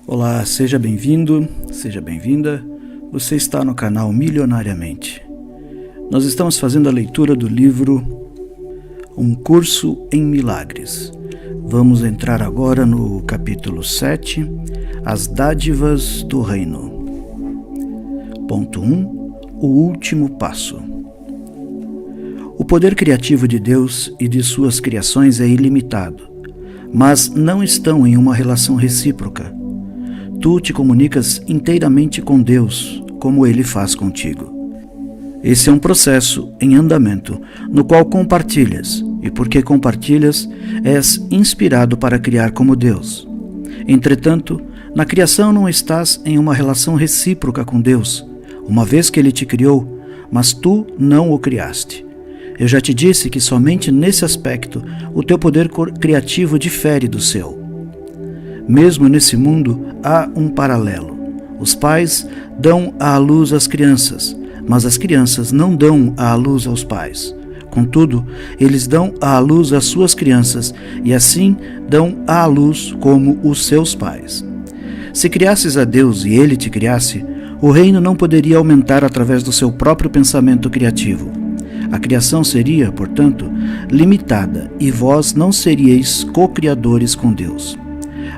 Olá, seja bem-vindo, seja bem-vinda. Você está no canal Milionariamente. Nós estamos fazendo a leitura do livro Um Curso em Milagres. Vamos entrar agora no capítulo 7, As Dádivas do Reino. Ponto 1. O último passo. O poder criativo de Deus e de suas criações é ilimitado, mas não estão em uma relação recíproca. Tu te comunicas inteiramente com Deus, como Ele faz contigo. Esse é um processo em andamento, no qual compartilhas, e porque compartilhas, és inspirado para criar como Deus. Entretanto, na criação não estás em uma relação recíproca com Deus, uma vez que Ele te criou, mas tu não o criaste. Eu já te disse que somente nesse aspecto o teu poder criativo difere do seu. Mesmo nesse mundo, há um paralelo. Os pais dão à luz às crianças, mas as crianças não dão à luz aos pais. Contudo, eles dão à luz às suas crianças e assim dão à luz como os seus pais. Se criasses a Deus e Ele te criasse, o reino não poderia aumentar através do seu próprio pensamento criativo. A criação seria, portanto, limitada e vós não seríeis co-criadores com Deus.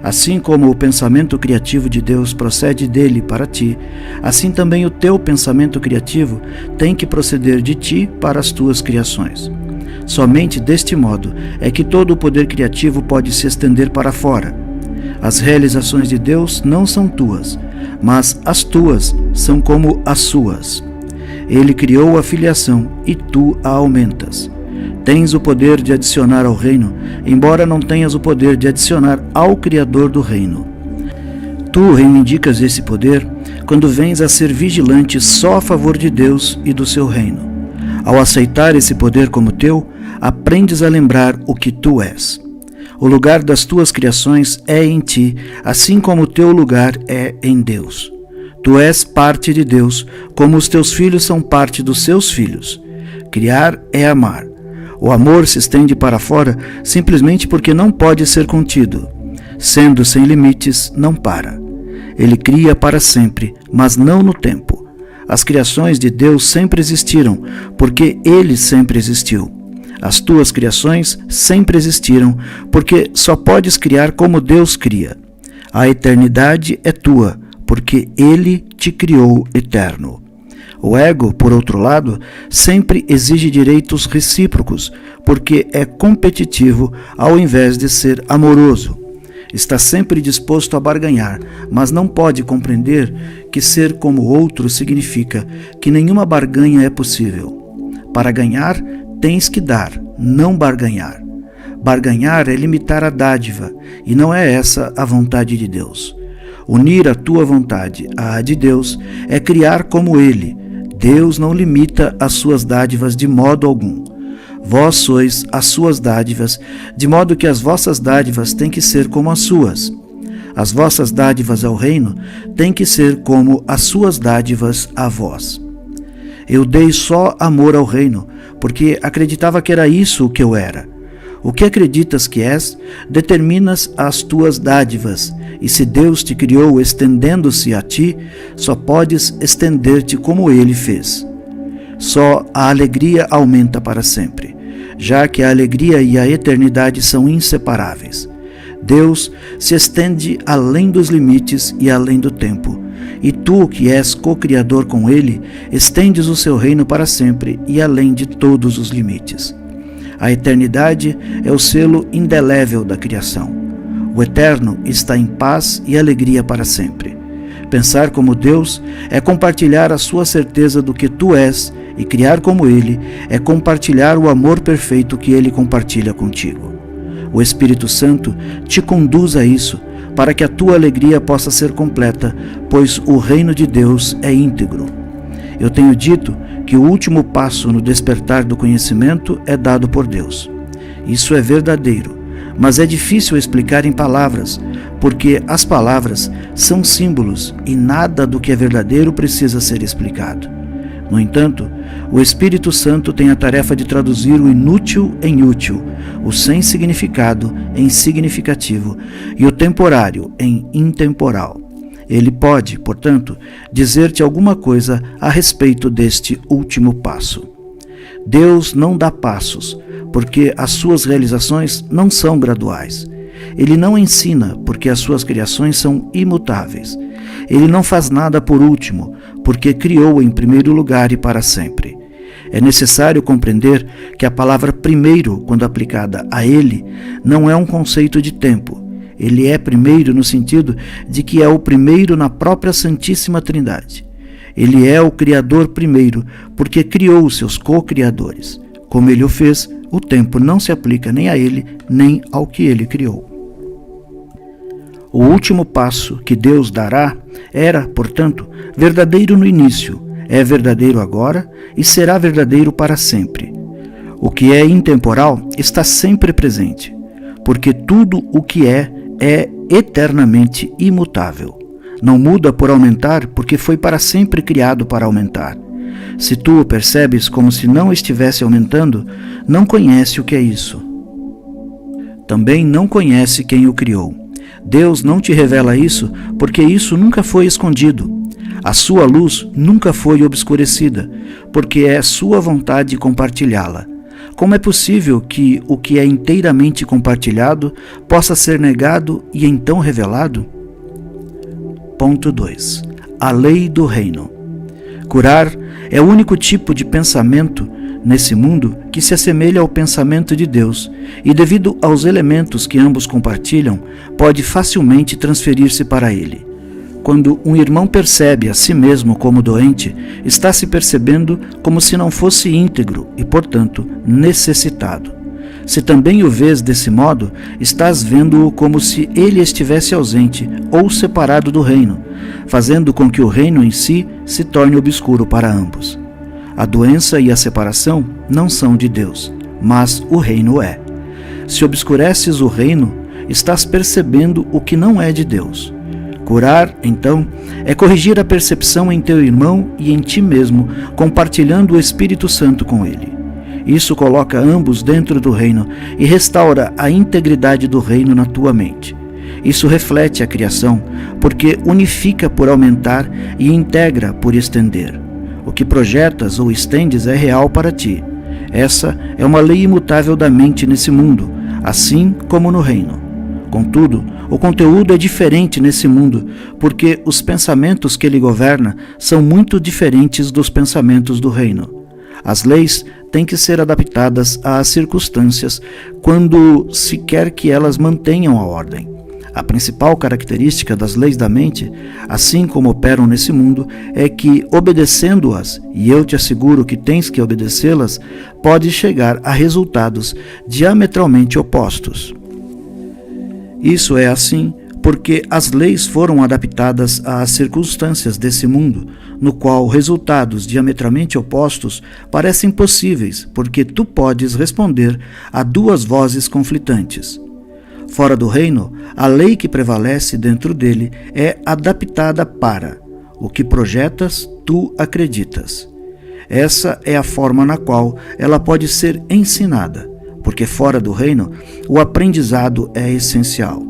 Assim como o pensamento criativo de Deus procede dele para ti, assim também o teu pensamento criativo tem que proceder de ti para as tuas criações. Somente deste modo é que todo o poder criativo pode se estender para fora. As realizações de Deus não são tuas, mas as tuas são como as suas. Ele criou a filiação e tu a aumentas. Tens o poder de adicionar ao reino, embora não tenhas o poder de adicionar ao Criador do reino. Tu reivindicas esse poder quando vens a ser vigilante só a favor de Deus e do seu reino. Ao aceitar esse poder como teu, aprendes a lembrar o que tu és. O lugar das tuas criações é em ti, assim como o teu lugar é em Deus. Tu és parte de Deus, como os teus filhos são parte dos seus filhos. Criar é amar. O amor se estende para fora simplesmente porque não pode ser contido. Sendo sem limites, não para. Ele cria para sempre, mas não no tempo. As criações de Deus sempre existiram, porque Ele sempre existiu. As tuas criações sempre existiram, porque só podes criar como Deus cria. A eternidade é tua, porque Ele te criou eterno. O ego, por outro lado, sempre exige direitos recíprocos, porque é competitivo ao invés de ser amoroso. Está sempre disposto a barganhar, mas não pode compreender que ser como outro significa que nenhuma barganha é possível. Para ganhar, tens que dar, não barganhar. Barganhar é limitar a dádiva, e não é essa a vontade de Deus. Unir a tua vontade à de Deus é criar como Ele. Deus não limita as suas dádivas de modo algum. Vós sois as suas dádivas, de modo que as vossas dádivas têm que ser como as suas. As vossas dádivas ao reino têm que ser como as suas dádivas a vós. Eu dei só amor ao reino, porque acreditava que era isso o que eu era. O que acreditas que és, determinas as tuas dádivas, e se Deus te criou estendendo-se a ti, só podes estender-te como Ele fez. Só a alegria aumenta para sempre, já que a alegria e a eternidade são inseparáveis. Deus se estende além dos limites e além do tempo, e tu, que és co-criador com Ele, estendes o seu reino para sempre e além de todos os limites. A eternidade é o selo indelével da criação. O eterno está em paz e alegria para sempre. Pensar como Deus é compartilhar a sua certeza do que tu és, e criar como Ele é compartilhar o amor perfeito que Ele compartilha contigo. O Espírito Santo te conduz a isso, para que a tua alegria possa ser completa, pois o reino de Deus é íntegro. Eu tenho dito que o último passo no despertar do conhecimento é dado por Deus. Isso é verdadeiro, mas é difícil explicar em palavras, porque as palavras são símbolos e nada do que é verdadeiro precisa ser explicado. No entanto, o Espírito Santo tem a tarefa de traduzir o inútil em útil, o sem significado em significativo e o temporário em intemporal. Ele pode, portanto, dizer-te alguma coisa a respeito deste último passo. Deus não dá passos, porque as suas realizações não são graduais. Ele não ensina, porque as suas criações são imutáveis. Ele não faz nada por último, porque criou em primeiro lugar e para sempre. É necessário compreender que a palavra primeiro, quando aplicada a ele, não é um conceito de tempo. Ele é primeiro no sentido de que é o primeiro na própria Santíssima Trindade. Ele é o Criador primeiro, porque criou os seus co-criadores. Como ele o fez, o tempo não se aplica nem a ele, nem ao que ele criou. O último passo que Deus dará era, portanto, verdadeiro no início, é verdadeiro agora e será verdadeiro para sempre. O que é intemporal está sempre presente, porque tudo o que é eternamente imutável. Não muda por aumentar, porque foi para sempre criado para aumentar. Se tu o percebes como se não estivesse aumentando, não conhece o que é isso. Também não conhece quem o criou. Deus não te revela isso, porque isso nunca foi escondido. A sua luz nunca foi obscurecida, porque é sua vontade compartilhá-la. Como é possível que o que é inteiramente compartilhado possa ser negado e então revelado? Ponto 2. A lei do reino. Curar é o único tipo de pensamento nesse mundo que se assemelha ao pensamento de Deus e, devido aos elementos que ambos compartilham, pode facilmente transferir-se para ele. Quando um irmão percebe a si mesmo como doente, está se percebendo como se não fosse íntegro e, portanto, necessitado. Se também o vês desse modo, estás vendo-o como se ele estivesse ausente ou separado do reino, fazendo com que o reino em si se torne obscuro para ambos. A doença e a separação não são de Deus, mas o reino é. Se obscureces o reino, estás percebendo o que não é de Deus. Curar, então, é corrigir a percepção em teu irmão e em ti mesmo, compartilhando o Espírito Santo com ele. Isso coloca ambos dentro do reino e restaura a integridade do reino na tua mente. Isso reflete a criação, porque unifica por aumentar e integra por estender. O que projetas ou estendes é real para ti. Essa é uma lei imutável da mente nesse mundo, assim como no reino. Contudo, o conteúdo é diferente nesse mundo, porque os pensamentos que ele governa são muito diferentes dos pensamentos do reino. As leis têm que ser adaptadas às circunstâncias quando se quer que elas mantenham a ordem. A principal característica das leis da mente, assim como operam nesse mundo, é que, obedecendo-as, e eu te asseguro que tens que obedecê-las, pode chegar a resultados diametralmente opostos. Isso é assim porque as leis foram adaptadas às circunstâncias desse mundo, no qual resultados diametralmente opostos parecem possíveis, porque tu podes responder a duas vozes conflitantes. Fora do reino, a lei que prevalece dentro dele é adaptada para o que projetas, tu acreditas. Essa é a forma na qual ela pode ser ensinada, porque fora do reino, o aprendizado é essencial.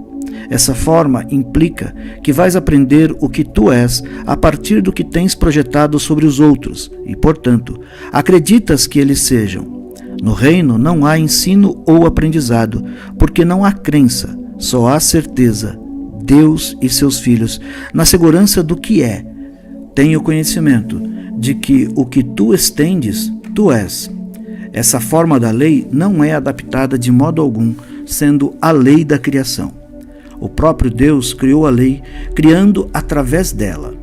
Essa forma implica que vais aprender o que tu és a partir do que tens projetado sobre os outros e, portanto, acreditas que eles sejam. No reino não há ensino ou aprendizado, porque não há crença, só há certeza, Deus e seus filhos, na segurança do que é. Tenho conhecimento de que o que tu estendes, tu és. Essa forma da lei não é adaptada de modo algum, sendo a lei da criação. O próprio Deus criou a lei, criando através dela.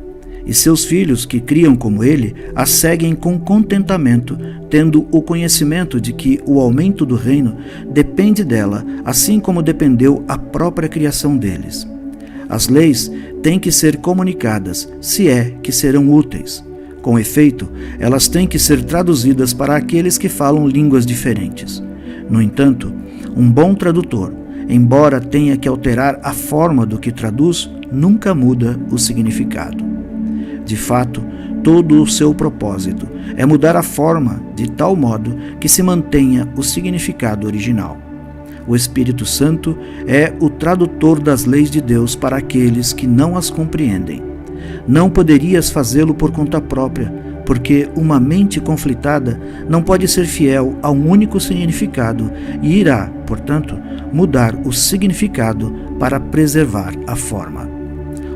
E seus filhos, que criam como ele, a seguem com contentamento, tendo o conhecimento de que o aumento do reino depende dela, assim como dependeu a própria criação deles. As leis têm que ser comunicadas, se é que serão úteis. Com efeito, elas têm que ser traduzidas para aqueles que falam línguas diferentes. No entanto, um bom tradutor, embora tenha que alterar a forma do que traduz, nunca muda o significado. De fato, todo o seu propósito é mudar a forma de tal modo que se mantenha o significado original. O Espírito Santo é o tradutor das leis de Deus para aqueles que não as compreendem. Não poderias fazê-lo por conta própria, porque uma mente conflitada não pode ser fiel a um único significado e irá, portanto, mudar o significado para preservar a forma.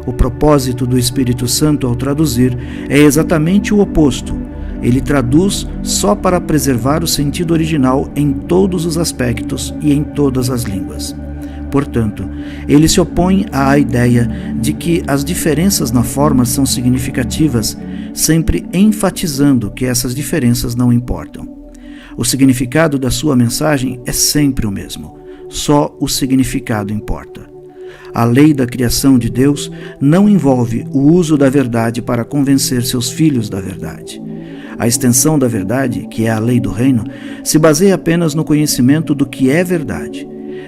O propósito do Espírito Santo ao traduzir é exatamente o oposto. Ele traduz só para preservar o sentido original em todos os aspectos e em todas as línguas. Portanto, ele se opõe à ideia de que as diferenças na forma são significativas, sempre enfatizando que essas diferenças não importam. O significado da sua mensagem é sempre o mesmo, só o significado importa. A lei da criação de Deus não envolve o uso da verdade para convencer seus filhos da verdade. A extensão da verdade, que é a lei do reino, se baseia apenas no conhecimento do que é verdade.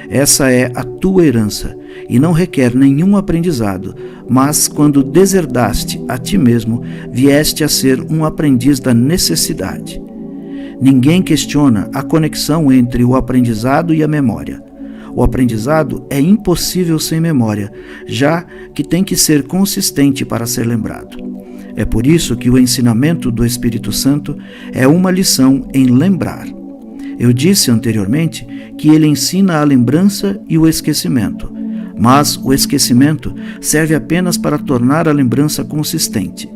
Essa é a tua herança e não requer nenhum aprendizado, mas quando deserdaste a ti mesmo, vieste a ser um aprendiz da necessidade. Ninguém questiona a conexão entre o aprendizado e a memória. O aprendizado é impossível sem memória, já que tem que ser consistente para ser lembrado. É por isso que o ensinamento do Espírito Santo é uma lição em lembrar. Eu disse anteriormente que ele ensina a lembrança e o esquecimento, mas o esquecimento serve apenas para tornar a lembrança consistente.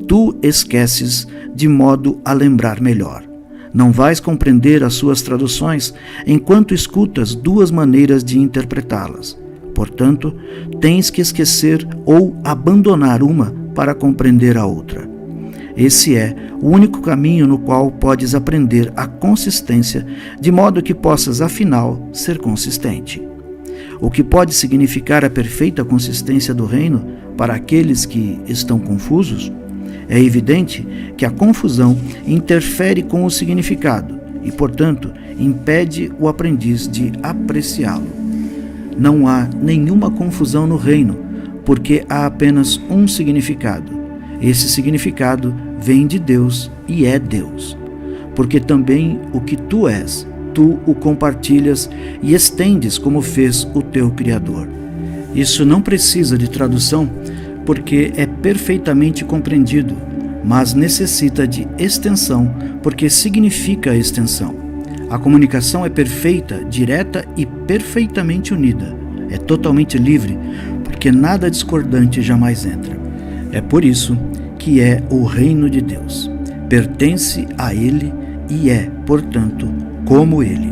Tu esqueces de modo a lembrar melhor. Não vais compreender as suas traduções enquanto escutas duas maneiras de interpretá-las. Portanto, tens que esquecer ou abandonar uma para compreender a outra. Esse é o único caminho no qual podes aprender a consistência, de modo que possas, afinal, ser consistente. O que pode significar a perfeita consistência do reino para aqueles que estão confusos? É evidente que a confusão interfere com o significado e, portanto, impede o aprendiz de apreciá-lo. Não há nenhuma confusão no reino, porque há apenas um significado. Esse significado vem de Deus e é Deus. Porque também o que tu és, tu o compartilhas e estendes como fez o teu Criador. Isso não precisa de tradução, porque é perfeitamente compreendido, mas necessita de extensão, porque significa extensão. A comunicação é perfeita, direta e perfeitamente unida. É totalmente livre, porque nada discordante jamais entra. É por isso que é o reino de Deus. Pertence a Ele e é, portanto, como Ele.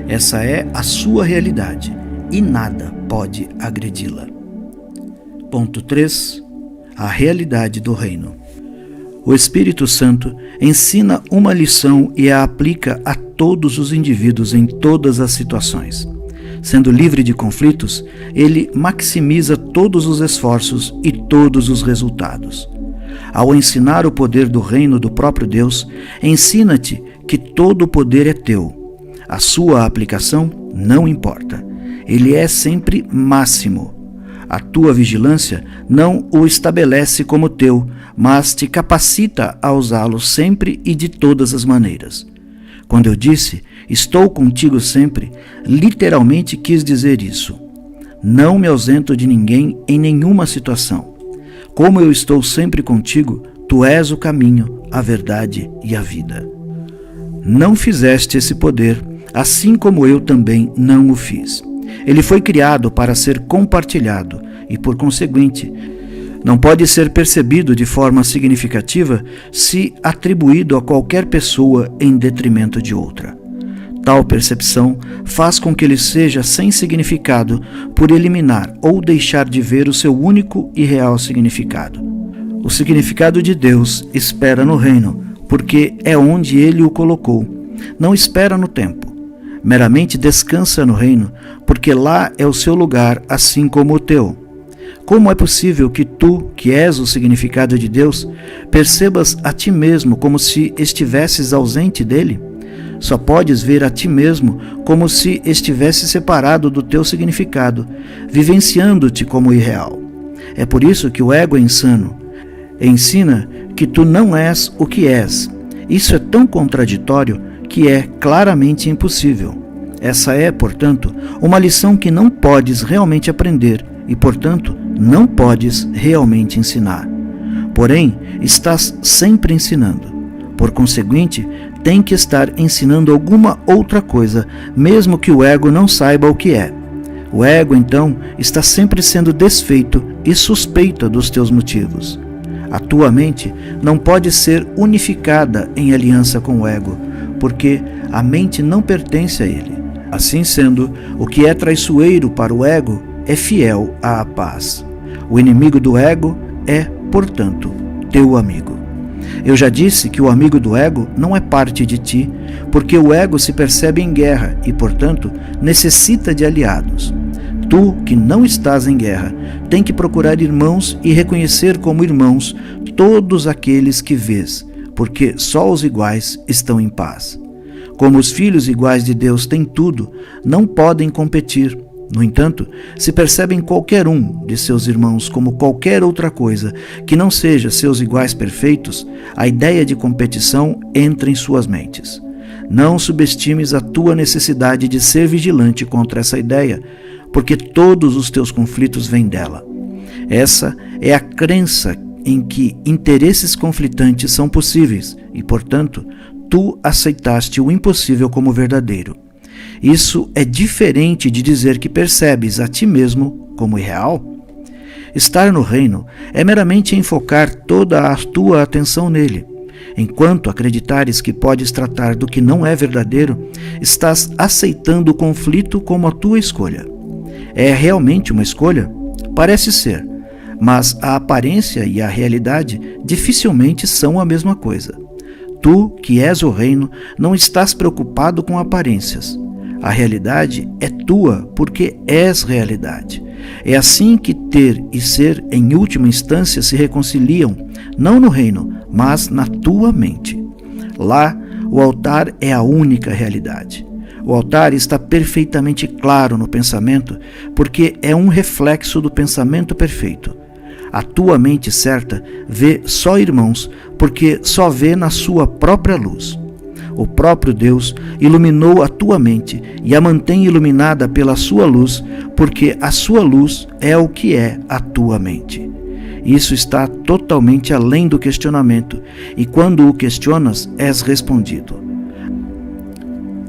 Essa é a sua realidade e nada pode agredi-la. Ponto 3. A realidade do reino. O Espírito Santo ensina uma lição e a aplica a todos os indivíduos em todas as situações. Sendo livre de conflitos, ele maximiza todos os esforços e todos os resultados. Ao ensinar o poder do reino do próprio Deus, ensina-te que todo o poder é teu. A sua aplicação não importa. Ele é sempre máximo. A tua vigilância não o estabelece como teu, mas te capacita a usá-lo sempre e de todas as maneiras. Quando eu disse, estou contigo sempre, literalmente quis dizer isso. Não me ausento de ninguém em nenhuma situação. Como eu estou sempre contigo, tu és o caminho, a verdade e a vida. Não fizeste esse poder, assim como eu também não o fiz. Ele foi criado para ser compartilhado e, por conseguinte, não pode ser percebido de forma significativa se atribuído a qualquer pessoa em detrimento de outra. Tal percepção faz com que ele seja sem significado por eliminar ou deixar de ver o seu único e real significado. O significado de Deus espera no reino, porque é onde ele o colocou. Não espera no tempo. Meramente descansa no reino, porque lá é o seu lugar, assim como o teu. Como é possível que tu, que és o significado de Deus, percebas a ti mesmo como se estivesses ausente dele? Só podes ver a ti mesmo como se estivesse separado do teu significado, vivenciando-te como irreal. É por isso que o ego é insano. Ensina que tu não és o que és. Isso é tão contraditório que é claramente impossível. Essa é, portanto, uma lição que não podes realmente aprender e, portanto, não podes realmente ensinar. Porém, estás sempre ensinando. Por conseguinte, tem que estar ensinando alguma outra coisa, mesmo que o ego não saiba o que é. O ego, então, está sempre sendo desfeito e suspeita dos teus motivos. A tua mente não pode ser unificada em aliança com o ego, porque a mente não pertence a ele. Assim sendo, o que é traiçoeiro para o ego é fiel à paz. O inimigo do ego é, portanto, teu amigo. Eu já disse que o amigo do ego não é parte de ti, porque o ego se percebe em guerra e, portanto, necessita de aliados. Tu, que não estás em guerra, tem que procurar irmãos e reconhecer como irmãos todos aqueles que vês, porque só os iguais estão em paz. Como os filhos iguais de Deus têm tudo, não podem competir. No entanto, se percebem qualquer um de seus irmãos como qualquer outra coisa que não seja seus iguais perfeitos, a ideia de competição entra em suas mentes. Não subestimes a tua necessidade de ser vigilante contra essa ideia, porque todos os teus conflitos vêm dela. Essa é a crença em que interesses conflitantes são possíveis e, portanto, tu aceitaste o impossível como verdadeiro. Isso é diferente de dizer que percebes a ti mesmo como irreal. Estar no reino é meramente enfocar toda a tua atenção nele. Enquanto acreditares que podes tratar do que não é verdadeiro, estás aceitando o conflito como a tua escolha. É realmente uma escolha? Parece ser, mas a aparência e a realidade dificilmente são a mesma coisa. Tu, que és o reino, não estás preocupado com aparências. A realidade é tua porque és realidade. É assim que ter e ser, em última instância, se reconciliam, não no reino, mas na tua mente. Lá, o altar é a única realidade. O altar está perfeitamente claro no pensamento porque é um reflexo do pensamento perfeito. A tua mente certa vê só irmãos porque só vê na sua própria luz. O próprio Deus iluminou a tua mente e a mantém iluminada pela sua luz, porque a sua luz é o que é a tua mente. Isso está totalmente além do questionamento, e quando o questionas, és respondido.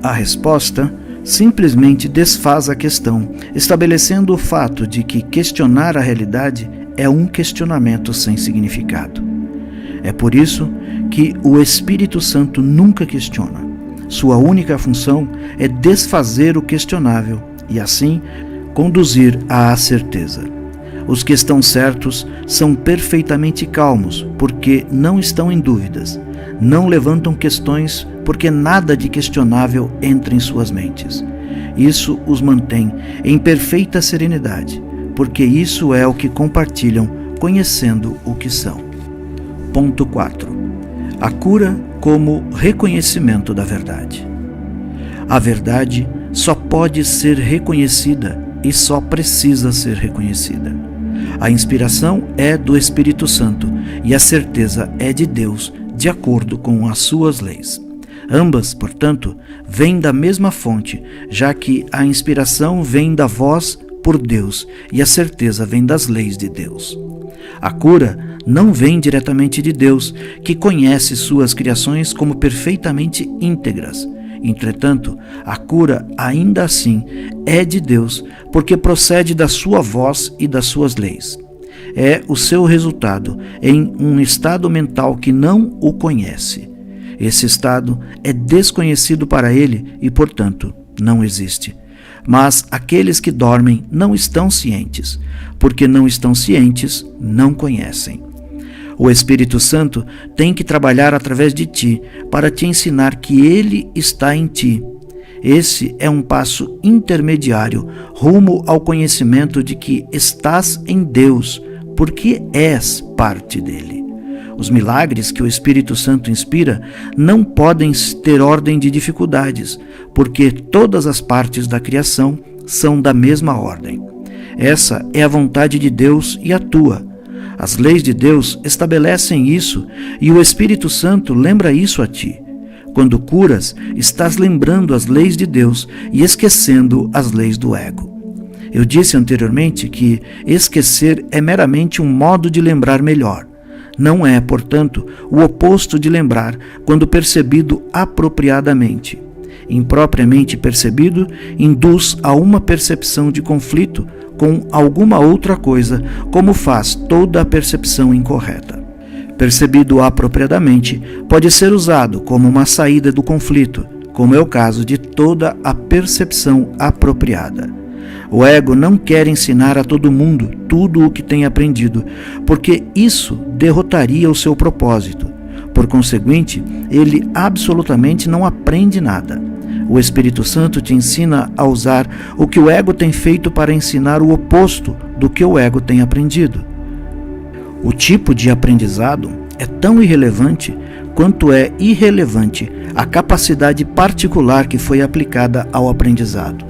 A resposta simplesmente desfaz a questão, estabelecendo o fato de que questionar a realidade é um questionamento sem significado. É por isso que o Espírito Santo nunca questiona. Sua única função é desfazer o questionável e, assim, conduzir à certeza. Os que estão certos são perfeitamente calmos, porque não estão em dúvidas. Não levantam questões, porque nada de questionável entra em suas mentes. Isso os mantém em perfeita serenidade, porque isso é o que compartilham, conhecendo o que são. Ponto 4. A cura como reconhecimento da verdade. A verdade só pode ser reconhecida e só precisa ser reconhecida. A inspiração é do Espírito Santo e a certeza é de Deus, de acordo com as suas leis. Ambas, portanto, vêm da mesma fonte, já que a inspiração vem da voz por Deus e a certeza vem das leis de Deus. A cura não vem diretamente de Deus, que conhece suas criações como perfeitamente íntegras. Entretanto, a cura, ainda assim, é de Deus, porque procede da sua voz e das suas leis. É o seu resultado em um estado mental que não o conhece. Esse estado é desconhecido para ele e, portanto, não existe. Mas aqueles que dormem não estão cientes, porque não estão cientes, não conhecem. O Espírito Santo tem que trabalhar através de ti para te ensinar que Ele está em ti. Esse é um passo intermediário rumo ao conhecimento de que estás em Deus, porque és parte dele. Os milagres que o Espírito Santo inspira não podem ter ordem de dificuldades, porque todas as partes da criação são da mesma ordem. Essa é a vontade de Deus e a tua. As leis de Deus estabelecem isso e o Espírito Santo lembra isso a ti. Quando curas, estás lembrando as leis de Deus e esquecendo as leis do ego. Eu disse anteriormente que esquecer é meramente um modo de lembrar melhor. Não é, portanto, o oposto de lembrar quando percebido apropriadamente. Impropriamente percebido, induz a uma percepção de conflito com alguma outra coisa, como faz toda a percepção incorreta. Percebido apropriadamente, pode ser usado como uma saída do conflito, como é o caso de toda a percepção apropriada. O ego não quer ensinar a todo mundo tudo o que tem aprendido, porque isso derrotaria o seu propósito. Por conseguinte, ele absolutamente não aprende nada. O Espírito Santo te ensina a usar o que o ego tem feito para ensinar o oposto do que o ego tem aprendido. O tipo de aprendizado é tão irrelevante quanto é irrelevante a capacidade particular que foi aplicada ao aprendizado.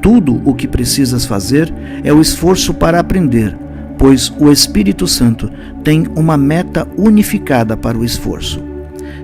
Tudo o que precisas fazer é o esforço para aprender, pois o Espírito Santo tem uma meta unificada para o esforço.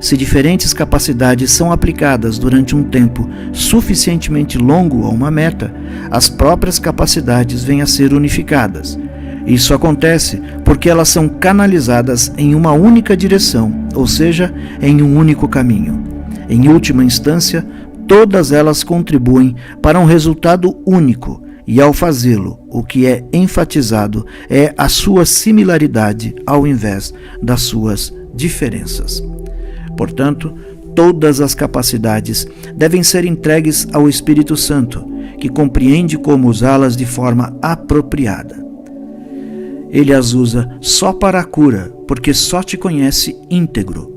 Se diferentes capacidades são aplicadas durante um tempo suficientemente longo a uma meta, as próprias capacidades vêm a ser unificadas. Isso acontece porque elas são canalizadas em uma única direção, ou seja, em um único caminho. Em última instância, todas elas contribuem para um resultado único, e ao fazê-lo, o que é enfatizado é a sua similaridade ao invés das suas diferenças. Portanto, todas as capacidades devem ser entregues ao Espírito Santo, que compreende como usá-las de forma apropriada. Ele as usa só para a cura, porque só te conhece íntegro.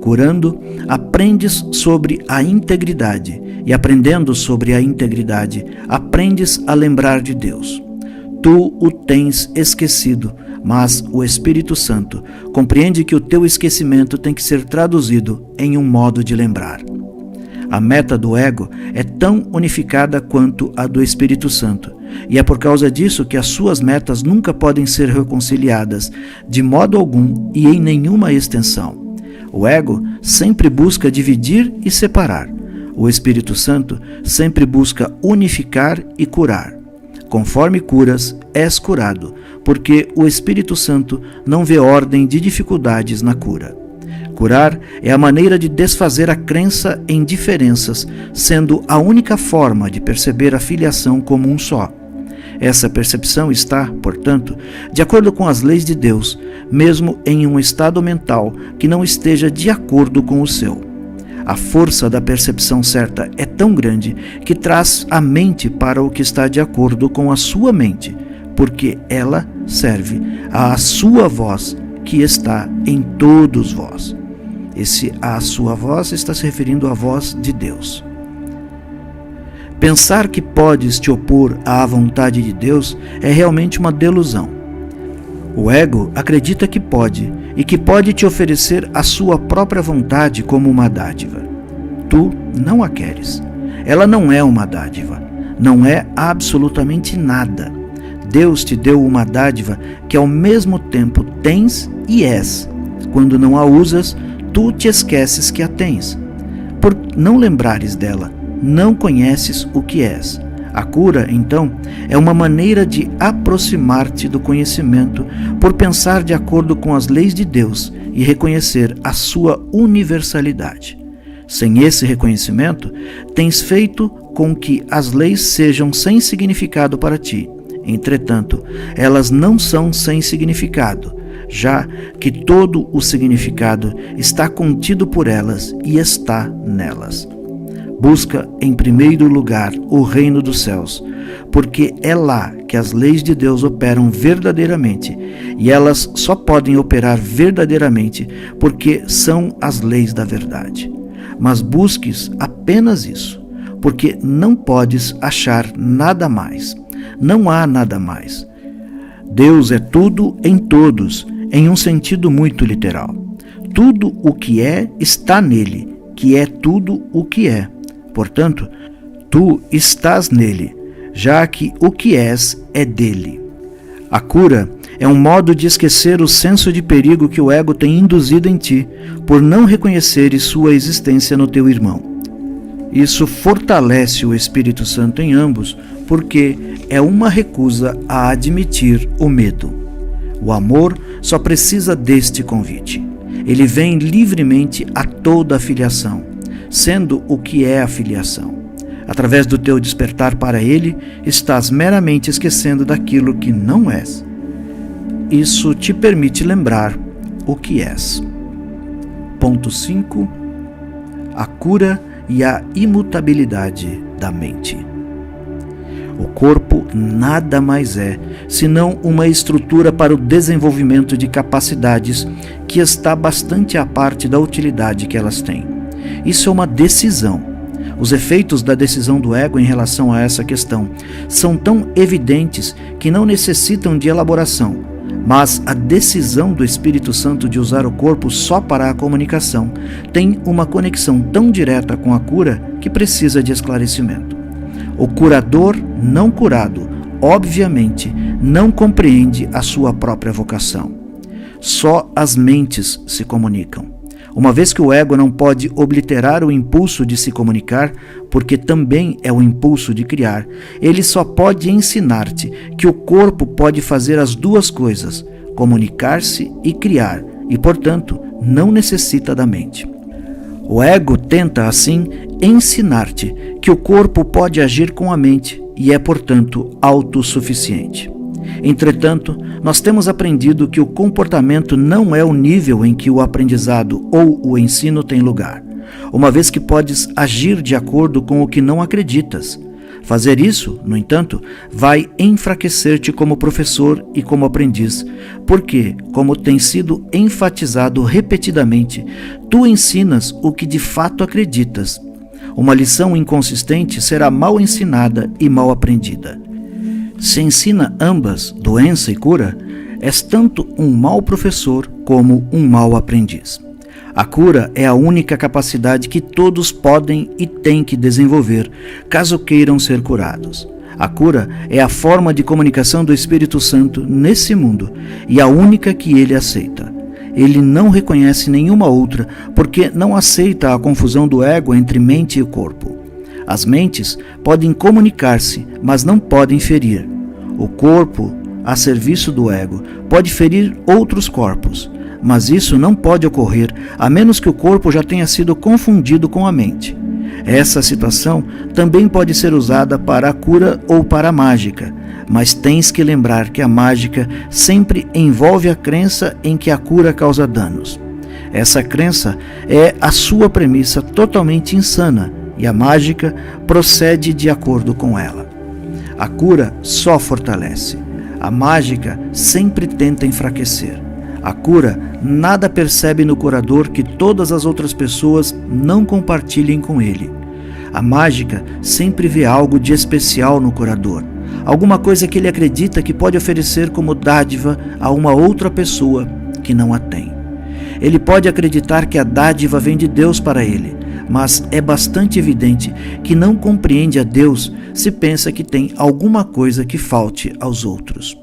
Curando, aprendes sobre a integridade, e aprendendo sobre a integridade, aprendes a lembrar de Deus. Tu o tens esquecido, mas o Espírito Santo compreende que o teu esquecimento tem que ser traduzido em um modo de lembrar. A meta do ego é tão unificada quanto a do Espírito Santo, e é por causa disso que as suas metas nunca podem ser reconciliadas, de modo algum e em nenhuma extensão. O ego sempre busca dividir e separar. O Espírito Santo sempre busca unificar e curar. Conforme curas, és curado, porque o Espírito Santo não vê ordem de dificuldades na cura. Curar é a maneira de desfazer a crença em diferenças, sendo a única forma de perceber a filiação como um só. Essa percepção está, portanto, de acordo com as leis de Deus, mesmo em um estado mental que não esteja de acordo com o seu. A força da percepção certa é tão grande que traz a mente para o que está de acordo com a sua mente, porque ela serve à sua voz que está em todos vós. Esse "a sua voz" está se referindo à voz de Deus. Pensar que podes te opor à vontade de Deus é realmente uma delusão. O ego acredita que pode e que pode te oferecer a sua própria vontade como uma dádiva. Tu não a queres. Ela não é uma dádiva. Não é absolutamente nada. Deus te deu uma dádiva que ao mesmo tempo tens e és. Quando não a usas, tu te esqueces que a tens. Por não lembrares dela, não conheces o que és. A cura, então, é uma maneira de aproximar-te do conhecimento por pensar de acordo com as leis de Deus e reconhecer a sua universalidade. Sem esse reconhecimento, tens feito com que as leis sejam sem significado para ti. Entretanto, elas não são sem significado, já que todo o significado está contido por elas e está nelas. Busca em primeiro lugar o reino dos céus, porque é lá que as leis de Deus operam verdadeiramente, e elas só podem operar verdadeiramente porque são as leis da verdade. Mas busques apenas isso, porque não podes achar nada mais. Não há nada mais. Deus é tudo em todos, em um sentido muito literal. Tudo o que é está nele, que é tudo o que é. Portanto, tu estás nele, já que o que és é dele. A cura É um modo de esquecer o senso de perigo que o ego tem induzido em ti, por não reconheceres sua existência no teu irmão. Isso fortalece o Espírito Santo em ambos, porque é uma recusa a admitir o medo. O amor só precisa deste convite. Ele vem livremente a toda a filiação, sendo o que é a filiação. Através do teu despertar para ele, estás meramente esquecendo daquilo que não és. Isso te permite lembrar o que és. Ponto 5. A cura e a imutabilidade da mente. O corpo nada mais é senão uma estrutura para o desenvolvimento de capacidades que está bastante à parte da utilidade que elas têm. Isso é uma decisão. Os efeitos da decisão do ego em relação a essa questão são tão evidentes que não necessitam de elaboração, mas a decisão do Espírito Santo de usar o corpo só para a comunicação tem uma conexão tão direta com a cura que precisa de esclarecimento. O curador não curado, obviamente, não compreende a sua própria vocação. Só as mentes se comunicam. Uma vez que o ego não pode obliterar o impulso de se comunicar, porque também é o impulso de criar, ele só pode ensinar-te que o corpo pode fazer as duas coisas, comunicar-se e criar, e, portanto, não necessita da mente. O ego tenta, assim, ensinar-te que o corpo pode agir com a mente e é, portanto, autossuficiente. Entretanto, nós temos aprendido que o comportamento não é o nível em que o aprendizado ou o ensino tem lugar, uma vez que podes agir de acordo com o que não acreditas. Fazer isso, no entanto, vai enfraquecer-te como professor e como aprendiz, porque, como tem sido enfatizado repetidamente, tu ensinas o que de fato acreditas. Uma lição inconsistente será mal ensinada e mal aprendida. Se ensina ambas, doença e cura, és tanto um mau professor como um mau aprendiz. A cura é a única capacidade que todos podem e têm que desenvolver, caso queiram ser curados. A cura é a forma de comunicação do Espírito Santo nesse mundo e a única que ele aceita. Ele não reconhece nenhuma outra, porque não aceita a confusão do ego entre mente e corpo. As mentes podem comunicar-se, mas não podem ferir. O corpo, a serviço do ego, pode ferir outros corpos, mas isso não pode ocorrer a menos que o corpo já tenha sido confundido com a mente. Essa situação também pode ser usada para a cura ou para a mágica, mas tens que lembrar que a mágica sempre envolve a crença em que a cura causa danos. Essa crença é a sua premissa totalmente insana e a mágica procede de acordo com ela. A cura só fortalece. A mágica sempre tenta enfraquecer. A cura nada percebe no curador que todas as outras pessoas não compartilhem com ele. A mágica sempre vê algo de especial no curador, alguma coisa que ele acredita que pode oferecer como dádiva a uma outra pessoa que não a tem. Ele pode acreditar que a dádiva vem de Deus para ele, mas é bastante evidente que não compreende a Deus se pensa que tem alguma coisa que falte aos outros.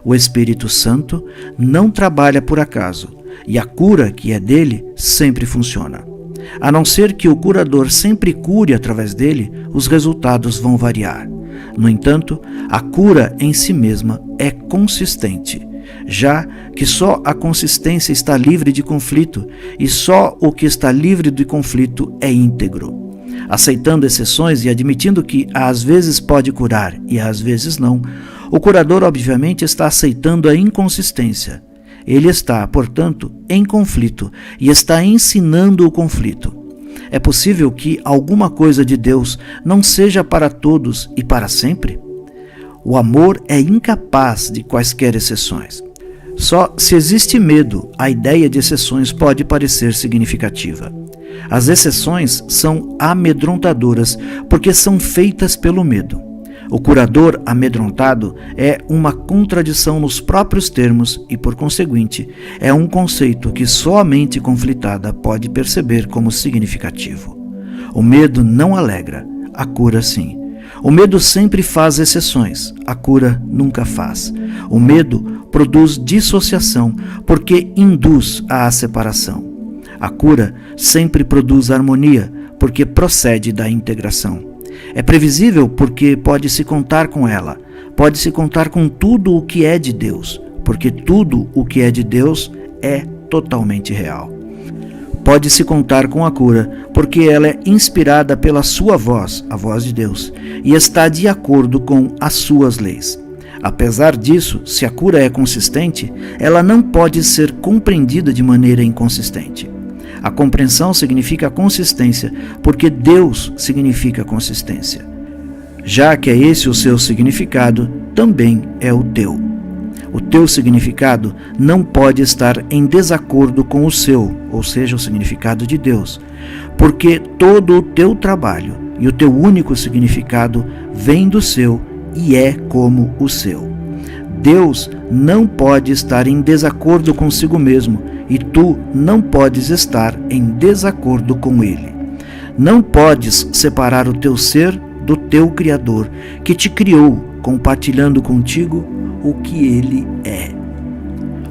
O Espírito Santo não trabalha por acaso, e a cura que é dele sempre funciona. A não ser que o curador sempre cure através dele, os resultados vão variar. No entanto, a cura em si mesma é consistente, já que só a consistência está livre de conflito e só o que está livre de conflito é íntegro. Aceitando exceções e admitindo que às vezes pode curar e às vezes não, o curador obviamente está aceitando a inconsistência. Ele está, portanto, em conflito e está ensinando o conflito. É possível que alguma coisa de Deus não seja para todos e para sempre? O amor é incapaz de quaisquer exceções. Só se existe medo, a ideia de exceções pode parecer significativa. As exceções são amedrontadoras porque são feitas pelo medo. O curador amedrontado é uma contradição nos próprios termos e, por conseguinte, é um conceito que só a mente conflitada pode perceber como significativo. O medo não alegra, a cura sim. O medo sempre faz exceções, a cura nunca faz. O medo produz dissociação, porque induz à separação. A cura sempre produz harmonia, porque procede da integração. É previsível porque pode-se contar com ela, pode-se contar com tudo o que é de Deus, porque tudo o que é de Deus é totalmente real. Pode-se contar com a cura, porque ela é inspirada pela sua voz, a voz de Deus, e está de acordo com as suas leis. Apesar disso, se a cura é consistente, ela não pode ser compreendida de maneira inconsistente. A compreensão significa consistência, porque Deus significa consistência. Já que é esse o seu significado, também é o teu. O teu significado não pode estar em desacordo com o seu, ou seja, o significado de Deus, porque todo o teu trabalho e o teu único significado vem do seu e é como o seu. Deus não pode estar em desacordo consigo mesmo e tu não podes estar em desacordo com Ele. Não podes separar o teu ser do teu Criador, que te criou, compartilhando contigo o que Ele é.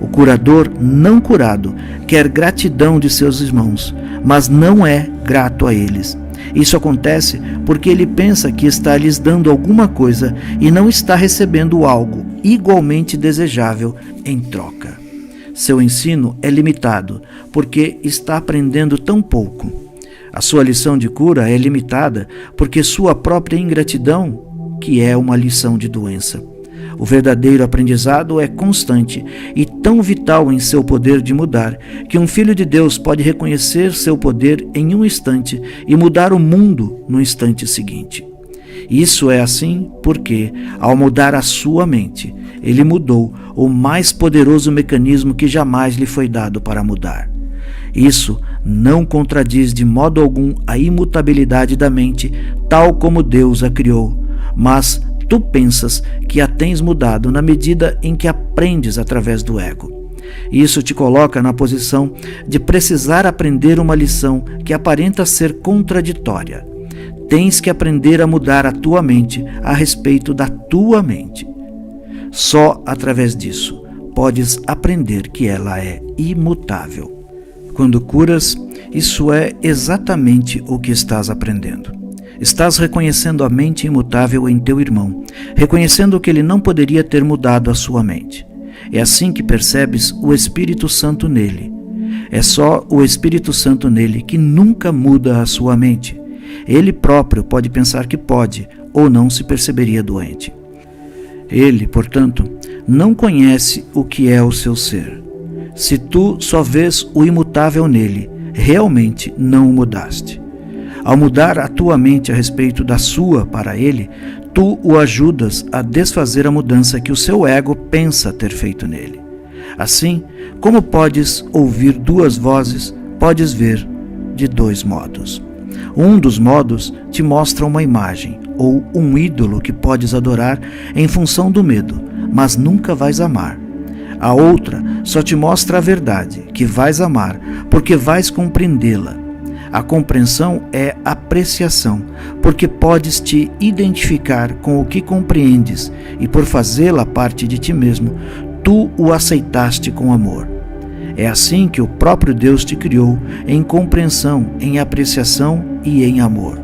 O curador não curado quer gratidão de seus irmãos, mas não é grato a eles. Isso acontece porque ele pensa que está lhes dando alguma coisa e não está recebendo algo igualmente desejável em troca. Seu ensino é limitado porque está aprendendo tão pouco. A sua lição de cura é limitada porque sua própria ingratidão, que é uma lição de doença. O verdadeiro aprendizado é constante e tão vital em seu poder de mudar, que um filho de Deus pode reconhecer seu poder em um instante e mudar o mundo no instante seguinte. Isso é assim porque, ao mudar a sua mente, ele mudou o mais poderoso mecanismo que jamais lhe foi dado para mudar. Isso não contradiz de modo algum a imutabilidade da mente, tal como Deus a criou, mas tu pensas que a tens mudado na medida em que aprendes através do ego. Isso te coloca na posição de precisar aprender uma lição que aparenta ser contraditória. Tens que aprender a mudar a tua mente a respeito da tua mente. Só através disso podes aprender que ela é imutável. Quando curas, isso é exatamente o que estás aprendendo. Estás reconhecendo a mente imutável em teu irmão, reconhecendo que ele não poderia ter mudado a sua mente. É assim que percebes o Espírito Santo nele. É só o Espírito Santo nele que nunca muda a sua mente. Ele próprio pode pensar que pode, ou não se perceberia doente. Ele, portanto, não conhece o que é o seu ser. Se tu só vês o imutável nele, realmente não o mudaste. Ao mudar a tua mente a respeito da sua para ele, tu o ajudas a desfazer a mudança que o seu ego pensa ter feito nele. Assim, como podes ouvir duas vozes, podes ver de dois modos. Um dos modos te mostra uma imagem ou um ídolo que podes adorar em função do medo, mas nunca vais amar. A outra só te mostra a verdade, que vais amar, porque vais compreendê-la. A compreensão é apreciação, porque podes te identificar com o que compreendes e, por fazê-la parte de ti mesmo, tu o aceitaste com amor. É assim que o próprio Deus te criou, em compreensão, em apreciação e em amor.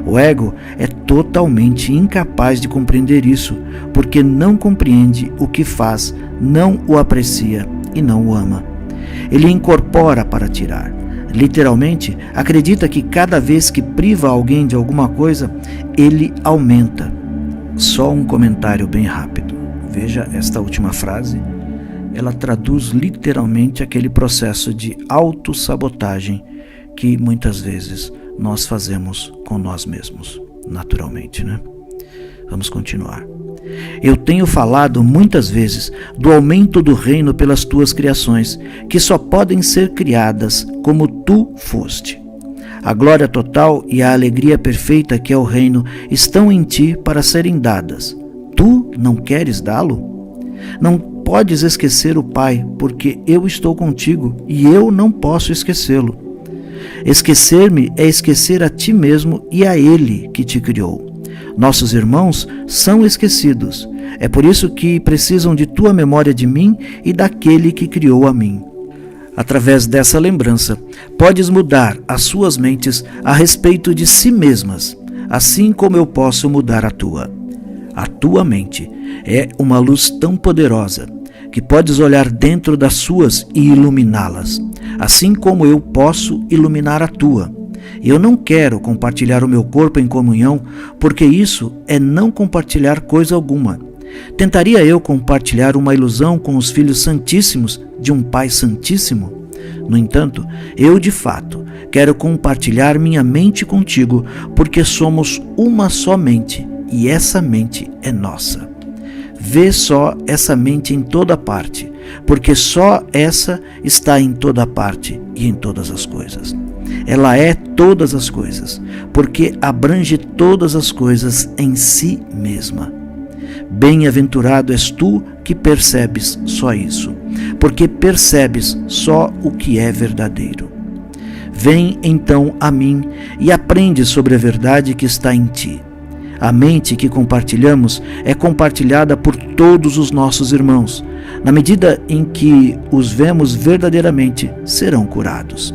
O ego é totalmente incapaz de compreender isso, porque não compreende o que faz, não o aprecia e não o ama. Ele incorpora para tirar. Literalmente, acredita que cada vez que priva alguém de alguma coisa, ele aumenta. Só um comentário bem rápido. Veja esta última frase. Ela traduz literalmente aquele processo de autossabotagem que muitas vezes nós fazemos com nós mesmos, naturalmente, né? Vamos continuar. Eu tenho falado muitas vezes do aumento do reino pelas tuas criações, que só podem ser criadas como tu foste. A glória total e a alegria perfeita que é o reino estão em ti para serem dadas. Tu não queres dá-lo? Não podes esquecer o Pai, porque eu estou contigo e eu não posso esquecê-lo. Esquecer-me é esquecer a ti mesmo e a Ele que te criou. Nossos irmãos são esquecidos. É por isso que precisam de tua memória de mim e daquele que criou a mim. Através dessa lembrança, podes mudar as suas mentes a respeito de si mesmas, assim como eu posso mudar a tua. A tua mente é uma luz tão poderosa que podes olhar dentro das suas e iluminá-las, assim como eu posso iluminar a tua. Eu não quero compartilhar o meu corpo em comunhão, porque isso é não compartilhar coisa alguma. Tentaria eu compartilhar uma ilusão com os filhos santíssimos de um Pai Santíssimo? No entanto, eu de fato quero compartilhar minha mente contigo, porque somos uma só mente e essa mente é nossa. Vê só essa mente em toda parte, porque só essa está em toda parte e em todas as coisas. Ela é todas as coisas, porque abrange todas as coisas em si mesma. Bem-aventurado és tu que percebes só isso, porque percebes só o que é verdadeiro. Vem então a mim e aprende sobre a verdade que está em ti. A mente que compartilhamos é compartilhada por todos os nossos irmãos. Na medida em que os vemos verdadeiramente, serão curados.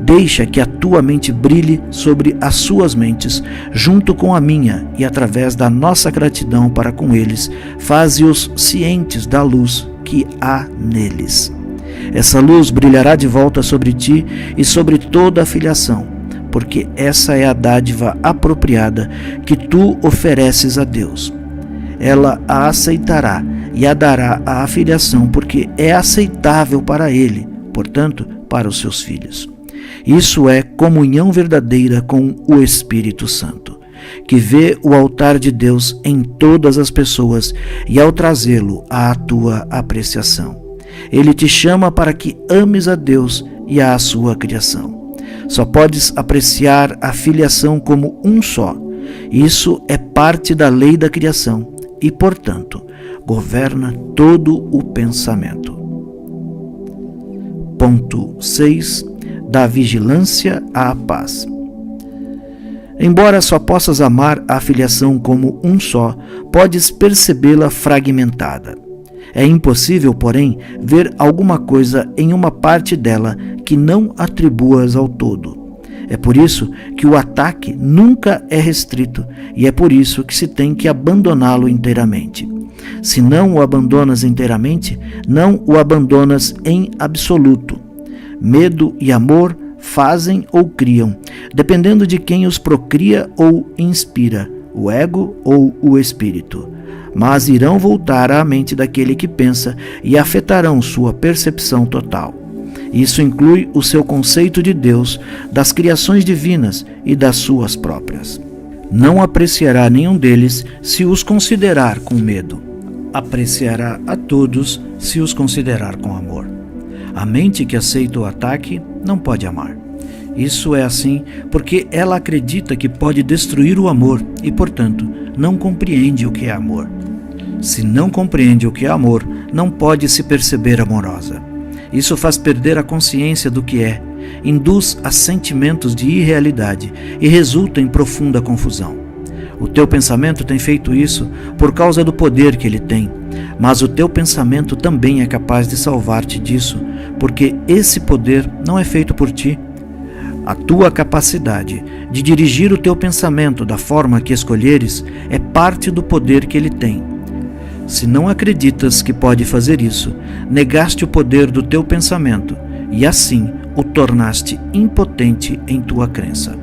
Deixa que a tua mente brilhe sobre as suas mentes, junto com a minha, e através da nossa gratidão para com eles, faze-os cientes da luz que há neles. Essa luz brilhará de volta sobre ti e sobre toda a filiação, porque essa é a dádiva apropriada que tu ofereces a Deus. Ela a aceitará e a dará à filiação, porque é aceitável para Ele, portanto, para os seus filhos. Isso é comunhão verdadeira com o Espírito Santo, que vê o altar de Deus em todas as pessoas e ao trazê-lo à tua apreciação. Ele te chama para que ames a Deus e à sua criação. Só podes apreciar a filiação como um só. Isso é parte da lei da criação e, portanto, governa todo o pensamento. Ponto 6. Da vigilância à paz. Embora só possas amar a filiação como um só, podes percebê-la fragmentada. É impossível, porém, ver alguma coisa em uma parte dela que não atribuas ao todo. É por isso que o ataque nunca é restrito e é por isso que se tem que abandoná-lo inteiramente. Se não o abandonas inteiramente, não o abandonas em absoluto. Medo e amor fazem ou criam, dependendo de quem os procria ou inspira, o ego ou o espírito. Mas irão voltar à mente daquele que pensa e afetarão sua percepção total. Isso inclui o seu conceito de Deus, das criações divinas e das suas próprias. Não apreciará nenhum deles se os considerar com medo. Apreciará a todos se os considerar com amor. A mente que aceita o ataque não pode amar. Isso é assim porque ela acredita que pode destruir o amor e, portanto, não compreende o que é amor. Se não compreende o que é amor, não pode se perceber amorosa. Isso faz perder a consciência do que é, induz a sentimentos de irrealidade e resulta em profunda confusão. O teu pensamento tem feito isso por causa do poder que ele tem, mas o teu pensamento também é capaz de salvar-te disso, porque esse poder não é feito por ti. A tua capacidade de dirigir o teu pensamento da forma que escolheres é parte do poder que ele tem. Se não acreditas que pode fazer isso, negaste o poder do teu pensamento e assim o tornaste impotente em tua crença.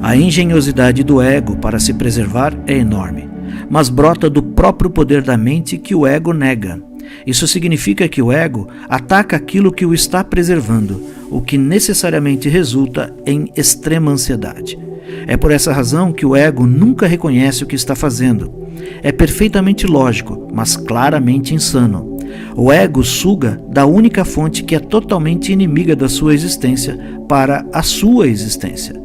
A engenhosidade do ego para se preservar é enorme, mas brota do próprio poder da mente que o ego nega. Isso significa que o ego ataca aquilo que o está preservando, o que necessariamente resulta em extrema ansiedade. É por essa razão que o ego nunca reconhece o que está fazendo. É perfeitamente lógico, mas claramente insano. O ego suga da única fonte que é totalmente inimiga da sua existência para a sua existência.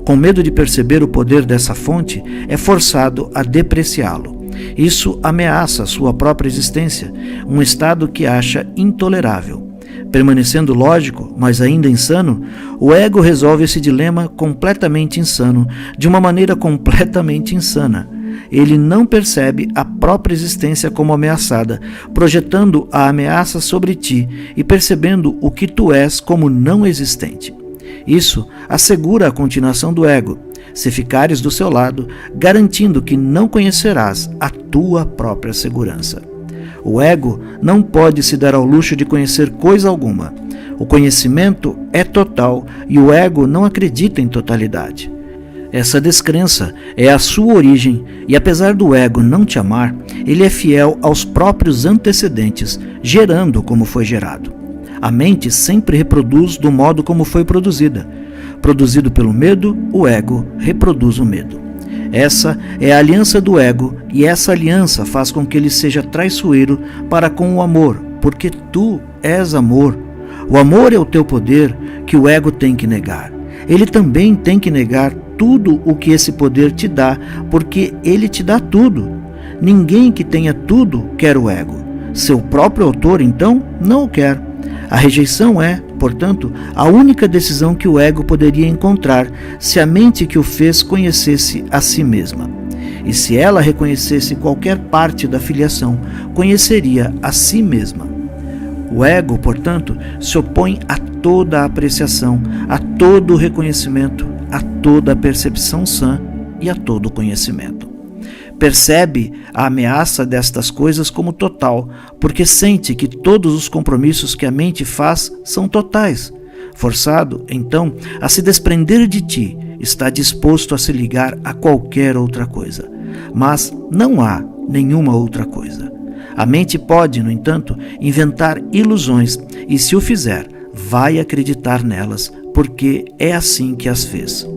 Com medo de perceber o poder dessa fonte, é forçado a depreciá-lo. Isso ameaça a sua própria existência, um estado que acha intolerável. Permanecendo lógico, mas ainda insano, o ego resolve esse dilema completamente insano, de uma maneira completamente insana. Ele não percebe a própria existência como ameaçada, projetando a ameaça sobre ti e percebendo o que tu és como não existente. Isso assegura a continuação do ego, se ficares do seu lado, garantindo que não conhecerás a tua própria segurança. O ego não pode se dar ao luxo de conhecer coisa alguma. O conhecimento é total e o ego não acredita em totalidade. Essa descrença é a sua origem e, apesar do ego não te amar, ele é fiel aos próprios antecedentes, gerando como foi gerado. A mente sempre reproduz do modo como foi produzida. Produzido pelo medo, o ego reproduz o medo. Essa é a aliança do ego, e essa aliança faz com que ele seja traiçoeiro para com o amor, porque tu és amor. O amor é o teu poder que o ego tem que negar. Ele também tem que negar tudo o que esse poder te dá, porque ele te dá tudo. Ninguém que tenha tudo quer o ego. Seu próprio autor, então, não o quer. A rejeição é, portanto, a única decisão que o ego poderia encontrar se a mente que o fez conhecesse a si mesma. E se ela reconhecesse qualquer parte da filiação, conheceria a si mesma. O ego, portanto, se opõe a toda a apreciação, a todo o reconhecimento, a toda a percepção sã e a todo o conhecimento. Percebe a ameaça destas coisas como total, porque sente que todos os compromissos que a mente faz são totais. Forçado, então, a se desprender de ti, está disposto a se ligar a qualquer outra coisa. Mas não há nenhuma outra coisa. A mente pode, no entanto, inventar ilusões e, se o fizer, vai acreditar nelas, porque é assim que as fez.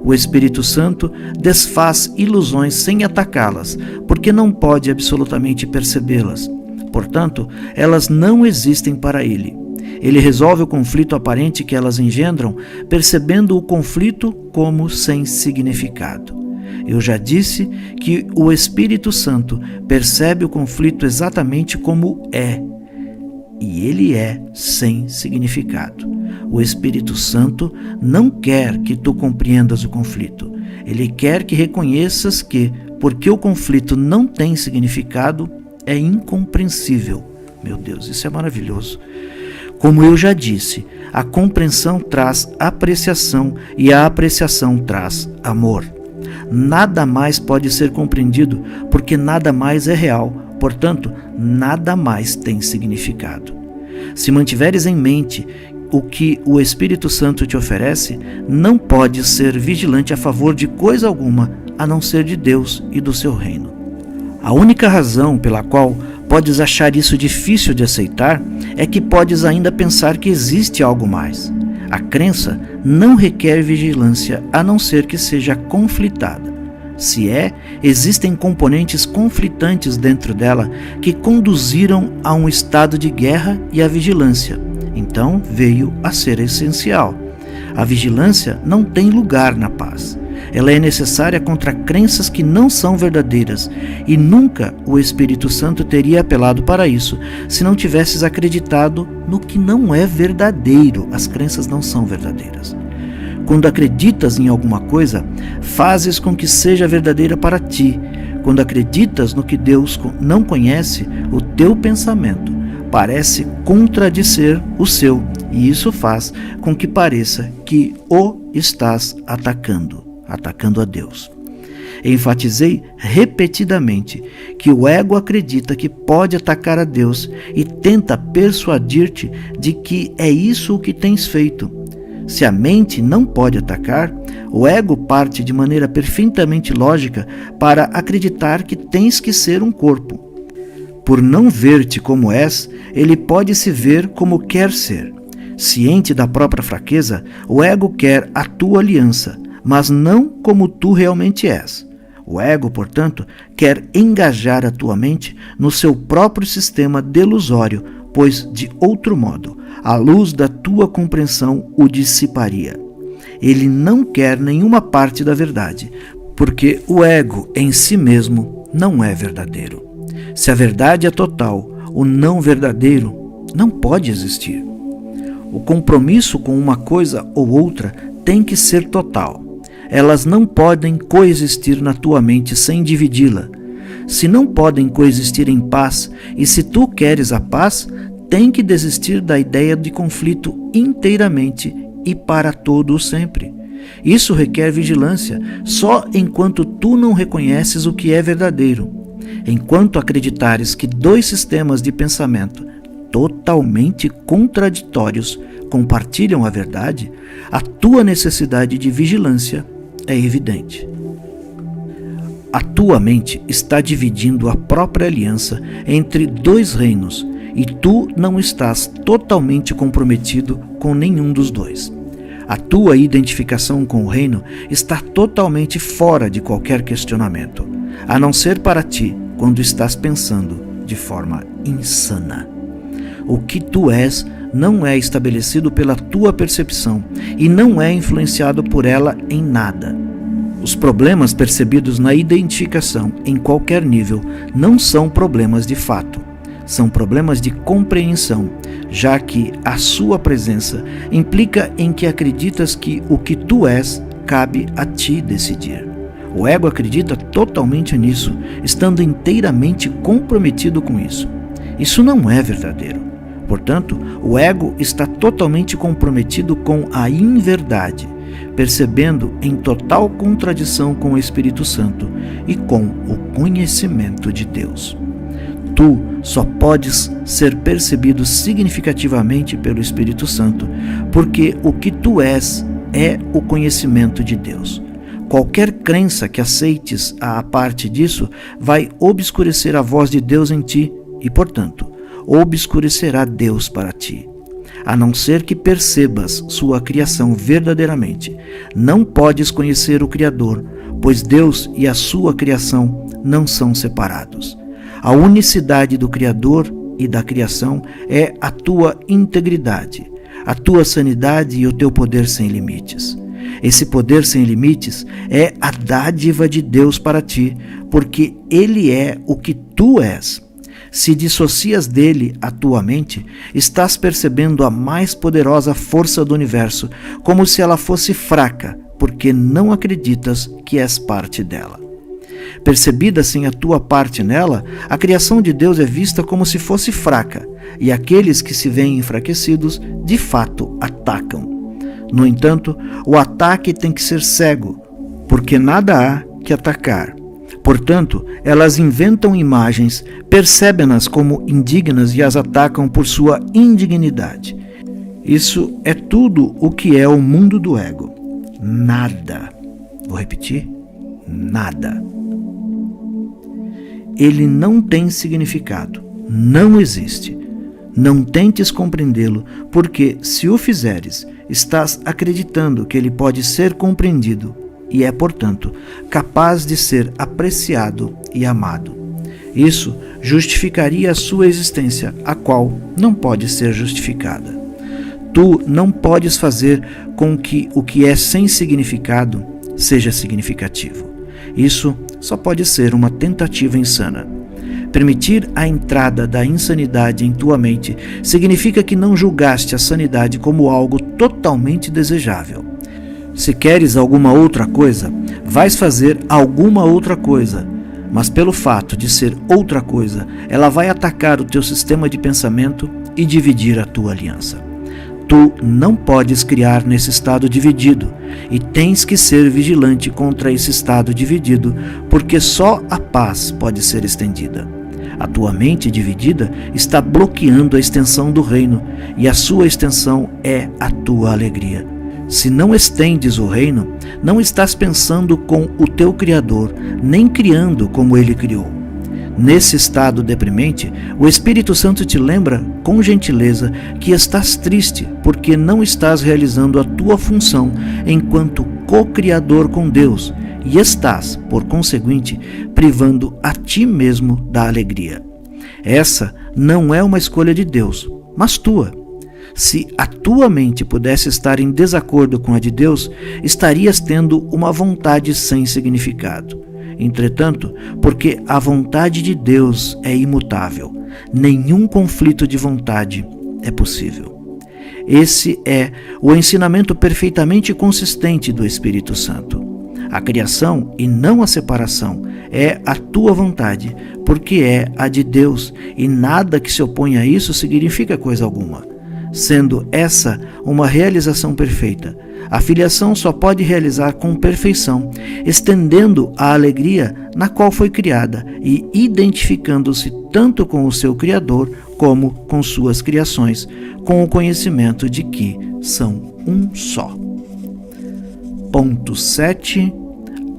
O Espírito Santo desfaz ilusões sem atacá-las, porque não pode absolutamente percebê-las. Portanto, elas não existem para ele. Ele resolve o conflito aparente que elas engendram, percebendo o conflito como sem significado. Eu já disse que o Espírito Santo percebe o conflito exatamente como é, e ele é sem significado. O Espírito Santo não quer que tu compreendas o conflito. Ele quer que reconheças que, porque o conflito não tem significado, é incompreensível. Meu Deus, isso é maravilhoso. Como eu já disse, a compreensão traz apreciação e a apreciação traz amor. Nada mais pode ser compreendido, porque nada mais é real, portanto, nada mais tem significado. Se mantiveres em mente o que o Espírito Santo te oferece, não podes ser vigilante a favor de coisa alguma, a não ser de Deus e do seu reino. A única razão pela qual podes achar isso difícil de aceitar é que podes ainda pensar que existe algo mais. A crença não requer vigilância, a não ser que seja conflitada. Se existem componentes conflitantes dentro dela que conduziram a um estado de guerra e a vigilância. Então veio a ser essencial. A vigilância não tem lugar na paz. Ela é necessária contra crenças que não são verdadeiras, e nunca o Espírito Santo teria apelado para isso se não tivesses acreditado no que não é verdadeiro. As crenças não são verdadeiras. Quando acreditas em alguma coisa, fazes com que seja verdadeira para ti. Quando acreditas no que Deus não conhece, o teu pensamento parece contradizer o seu, e isso faz com que pareça que o estás atacando a Deus. Enfatizei repetidamente que o ego acredita que pode atacar a Deus e tenta persuadir-te de que é isso o que tens feito. Se a mente não pode atacar, o ego parte de maneira perfeitamente lógica para acreditar que tens que ser um corpo. Por não ver-te como és, ele pode se ver como quer ser. Ciente da própria fraqueza, o ego quer a tua aliança, mas não como tu realmente és. O ego, portanto, quer engajar a tua mente no seu próprio sistema delusório, pois, de outro modo, a luz da tua compreensão o dissiparia. Ele não quer nenhuma parte da verdade, porque o ego em si mesmo não é verdadeiro. Se a verdade é total, o não verdadeiro não pode existir. O compromisso com uma coisa ou outra tem que ser total. Elas não podem coexistir na tua mente sem dividi-la. Se não podem coexistir em paz, e se tu queres a paz, tem que desistir da ideia de conflito inteiramente e para todo o sempre. Isso requer vigilância só enquanto tu não reconheces o que é verdadeiro. Enquanto acreditares que dois sistemas de pensamento totalmente contraditórios compartilham a verdade, a tua necessidade de vigilância é evidente. A tua mente está dividindo a própria aliança entre dois reinos e tu não estás totalmente comprometido com nenhum dos dois. A tua identificação com o reino está totalmente fora de qualquer questionamento, a não ser para ti quando estás pensando de forma insana. O que tu és não é estabelecido pela tua percepção e não é influenciado por ela em nada. Os problemas percebidos na identificação em qualquer nível não são problemas de fato, são problemas de compreensão, já que a sua presença implica em que acreditas que o que tu és cabe a ti decidir. O ego acredita totalmente nisso, estando inteiramente comprometido com isso. Isso não é verdadeiro. Portanto, o ego está totalmente comprometido com a inverdade, percebendo em total contradição com o Espírito Santo e com o conhecimento de Deus. Tu só podes ser percebido significativamente pelo Espírito Santo, porque o que tu és é o conhecimento de Deus. Qualquer crença que aceites à parte disso vai obscurecer a voz de Deus em ti e, portanto, obscurecerá Deus para ti. A não ser que percebas sua criação verdadeiramente, não podes conhecer o Criador, pois Deus e a sua criação não são separados. A unicidade do Criador e da criação é a tua integridade, a tua sanidade e o teu poder sem limites. Esse poder sem limites é a dádiva de Deus para ti, porque Ele é o que tu és. Se dissocias dele a tua mente, estás percebendo a mais poderosa força do universo, como se ela fosse fraca, porque não acreditas que és parte dela. Percebida sem a tua parte nela, a criação de Deus é vista como se fosse fraca, e aqueles que se veem enfraquecidos, de fato, atacam. No entanto, o ataque tem que ser cego, porque nada há que atacar. Portanto, elas inventam imagens, percebem-nas como indignas e as atacam por sua indignidade. Isso é tudo o que é o mundo do ego. Nada. Vou repetir? Nada. Ele não tem significado. Não existe. Não tentes compreendê-lo, porque, se o fizeres, estás acreditando que ele pode ser compreendido e é, portanto, capaz de ser apreciado e amado. Isso justificaria a sua existência, a qual não pode ser justificada. Tu não podes fazer com que o que é sem significado seja significativo. Isso só pode ser uma tentativa insana. Permitir a entrada da insanidade em tua mente significa que não julgaste a sanidade como algo totalmente desejável. Se queres alguma outra coisa, vais fazer alguma outra coisa, mas pelo fato de ser outra coisa, ela vai atacar o teu sistema de pensamento e dividir a tua aliança. Tu não podes criar nesse estado dividido e tens que ser vigilante contra esse estado dividido, porque só a paz pode ser estendida. A tua mente dividida está bloqueando a extensão do reino e a sua extensão é a tua alegria. Se não estendes o reino, não estás pensando com o teu Criador, nem criando como ele criou. Nesse estado deprimente, o Espírito Santo te lembra, com gentileza, que estás triste porque não estás realizando a tua função enquanto co-criador com Deus e estás, por conseguinte, privando a ti mesmo da alegria. Essa não é uma escolha de Deus, mas tua. Se a tua mente pudesse estar em desacordo com a de Deus, estarias tendo uma vontade sem significado. Entretanto, porque a vontade de Deus é imutável, nenhum conflito de vontade é possível. Esse é o ensinamento perfeitamente consistente do Espírito Santo. A criação e não a separação é a tua vontade, porque é a de Deus, e nada que se oponha a isso significa coisa alguma. Sendo essa uma realização perfeita, a filiação só pode realizar com perfeição, estendendo a alegria na qual foi criada e identificando-se tanto com o seu Criador como com suas criações, com o conhecimento de que são um só. Ponto 7.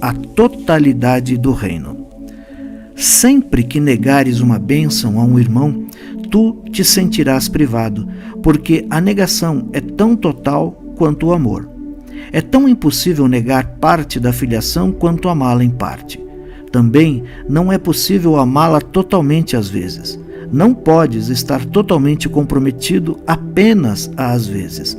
A totalidade do reino. Sempre que negares uma bênção a um irmão, tu te sentirás privado, porque a negação é tão total quanto o amor. É tão impossível negar parte da filiação quanto amá-la em parte. Também não é possível amá-la totalmente às vezes. Não podes estar totalmente comprometido apenas às vezes.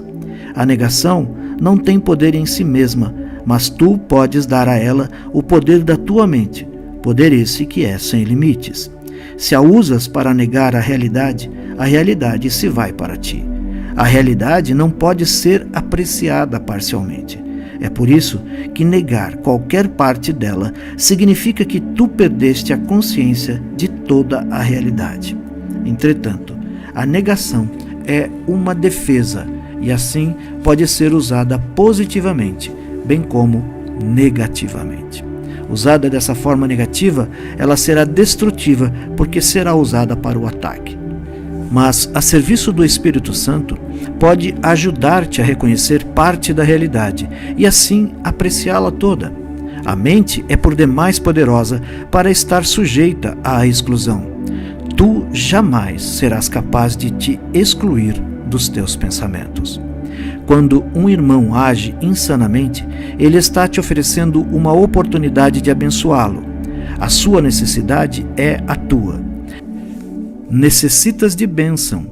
A negação não tem poder em si mesma, mas tu podes dar a ela o poder da tua mente, poder esse que é sem limites. Se a usas para negar a realidade se vai para ti. A realidade não pode ser apreciada parcialmente. É por isso que negar qualquer parte dela significa que tu perdeste a consciência de toda a realidade. Entretanto, a negação é uma defesa e assim pode ser usada positivamente, bem como negativamente. Usada dessa forma negativa, ela será destrutiva porque será usada para o ataque. Mas, a serviço do Espírito Santo, pode ajudar-te a reconhecer parte da realidade e assim apreciá-la toda. A mente é por demais poderosa para estar sujeita à exclusão. Tu jamais serás capaz de te excluir dos teus pensamentos. Quando um irmão age insanamente, ele está te oferecendo uma oportunidade de abençoá-lo. A sua necessidade é a tua. Necessitas de bênção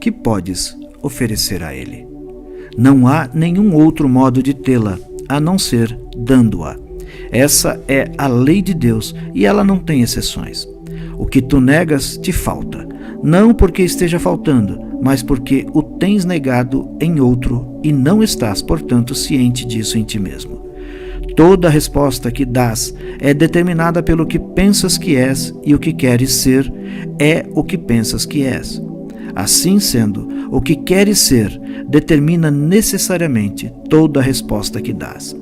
que podes oferecer a ele. Não há nenhum outro modo de tê-la, a não ser dando-a. Essa é a lei de Deus e ela não tem exceções. O que tu negas te falta, não porque esteja faltando, mas porque o tens negado em outro e não estás, portanto, ciente disso em ti mesmo. Toda resposta que dás é determinada pelo que pensas que és, e o que queres ser é o que pensas que és. Assim sendo, o que queres ser determina necessariamente toda a resposta que dás.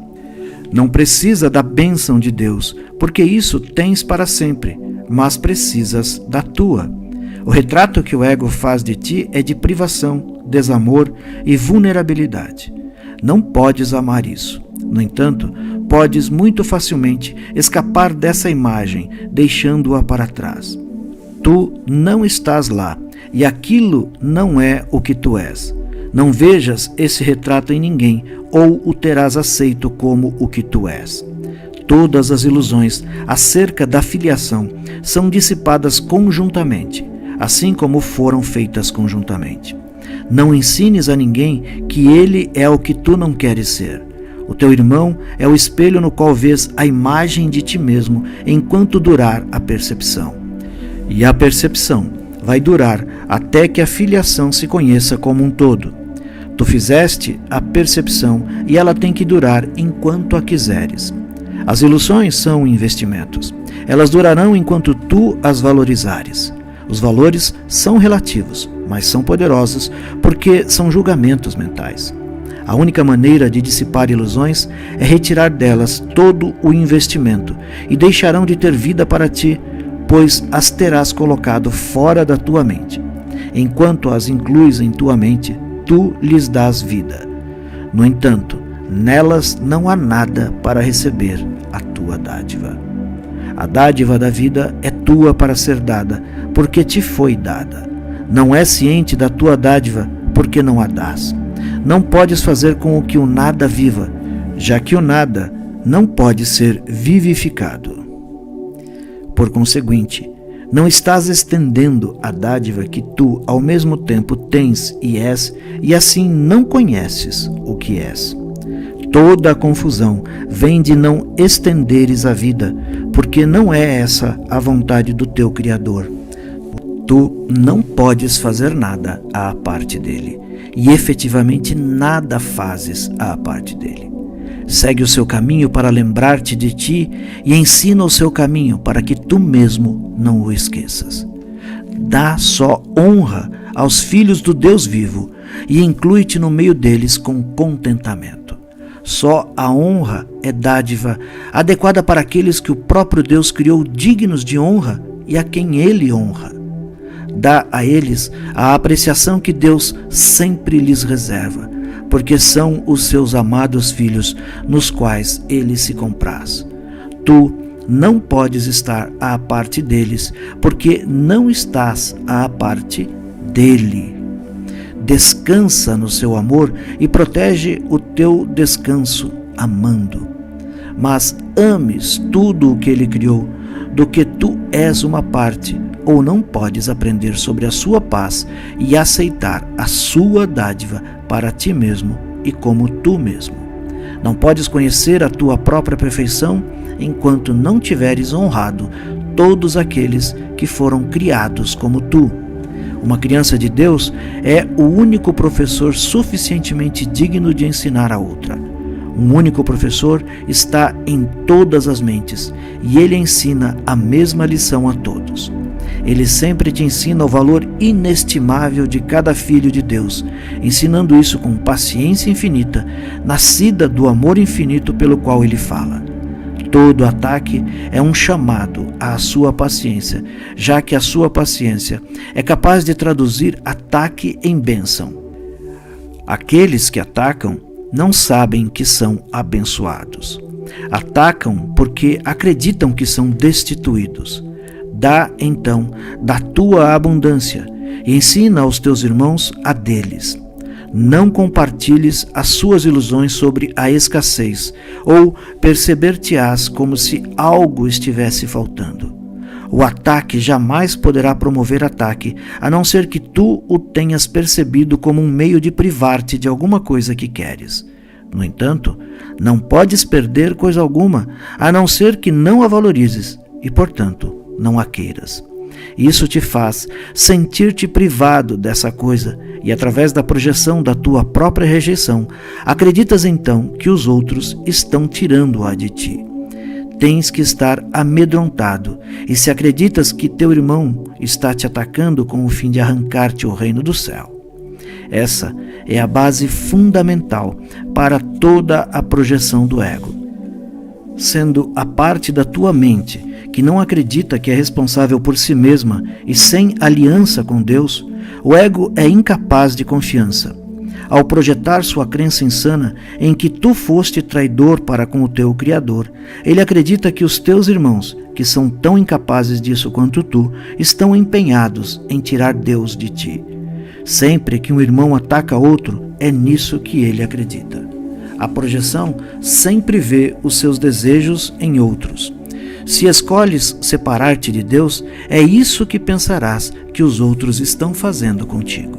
Não precisa da bênção de Deus, porque isso tens para sempre, mas precisas da tua. O retrato que o ego faz de ti é de privação, desamor e vulnerabilidade. Não podes amar isso. No entanto, podes muito facilmente escapar dessa imagem, deixando-a para trás. Tu não estás lá, e aquilo não é o que tu és. Não vejas esse retrato em ninguém, ou o terás aceito como o que tu és. Todas as ilusões acerca da filiação são dissipadas conjuntamente, assim como foram feitas conjuntamente. Não ensines a ninguém que ele é o que tu não queres ser. O teu irmão é o espelho no qual vês a imagem de ti mesmo enquanto durar a percepção. E a percepção vai durar até que a filiação se conheça como um todo. Tu fizeste a percepção e ela tem que durar enquanto a quiseres. As ilusões são investimentos. Elas durarão enquanto tu as valorizares. Os valores são relativos, mas são poderosos porque são julgamentos mentais. A única maneira de dissipar ilusões é retirar delas todo o investimento e deixarão de ter vida para ti, pois as terás colocado fora da tua mente. Enquanto as incluis em tua mente, tu lhes dás vida. No entanto, nelas não há nada para receber a tua dádiva. A dádiva da vida é tua para ser dada, porque te foi dada. Não és ciente da tua dádiva, porque não a dás. Não podes fazer com o que o nada viva, já que o nada não pode ser vivificado. Por conseguinte, não estás estendendo a dádiva que tu, ao mesmo tempo, tens e és, e assim não conheces o que és. Toda a confusão vem de não estenderes a vida, porque não é essa a vontade do teu Criador. Tu não podes fazer nada à parte dele. e efetivamente nada fazes à parte dele. Segue o seu caminho para lembrar-te de ti e ensina o seu caminho para que tu mesmo não o esqueças. Dá só honra aos filhos do Deus vivo e inclui-te no meio deles com contentamento. Só a honra é dádiva adequada para aqueles que o próprio Deus criou dignos de honra e a quem ele honra. Dá a eles a apreciação que Deus sempre lhes reserva, porque são os seus amados filhos nos quais ele se compraz. Tu não podes estar à parte deles, porque não estás à parte dele. Descansa no seu amor e protege o teu descanso amando. Mas ames tudo o que ele criou, do que tu és uma parte, ou não podes aprender sobre a sua paz e aceitar a sua dádiva para ti mesmo e como tu mesmo. Não podes conhecer a tua própria perfeição enquanto não tiveres honrado todos aqueles que foram criados como tu. Uma criança de Deus é o único professor suficientemente digno de ensinar a outra. Um único professor está em todas as mentes e ele ensina a mesma lição a todos. Ele sempre te ensina o valor inestimável de cada filho de Deus, ensinando isso com paciência infinita, nascida do amor infinito pelo qual ele fala. Todo ataque é um chamado à sua paciência, já que a sua paciência é capaz de traduzir ataque em bênção. Aqueles que atacam não sabem que são abençoados. Atacam porque acreditam que são destituídos. Dá, então, da tua abundância e ensina aos teus irmãos a deles. Não compartilhes as suas ilusões sobre a escassez, ou perceber-te-ás como se algo estivesse faltando. O ataque jamais poderá promover ataque, a não ser que tu o tenhas percebido como um meio de privar-te de alguma coisa que queres. No entanto, não podes perder coisa alguma, a não ser que não a valorizes e, portanto, não a queiras. Isso te faz sentir-te privado dessa coisa e, através da projeção da tua própria rejeição, acreditas então que os outros estão tirando-a de ti. Tens que estar amedrontado, e se acreditas que teu irmão está te atacando com o fim de arrancar-te o reino do céu. Essa é a base fundamental para toda a projeção do ego. Sendo a parte da tua mente que não acredita que é responsável por si mesma e sem aliança com Deus, o ego é incapaz de confiança. Ao projetar sua crença insana em que tu foste traidor para com o teu Criador, ele acredita que os teus irmãos, que são tão incapazes disso quanto tu, estão empenhados em tirar Deus de ti. Sempre que um irmão ataca outro, é nisso que ele acredita. A projeção sempre vê os seus desejos em outros. Se escolhes separar-te de Deus, é isso que pensarás que os outros estão fazendo contigo.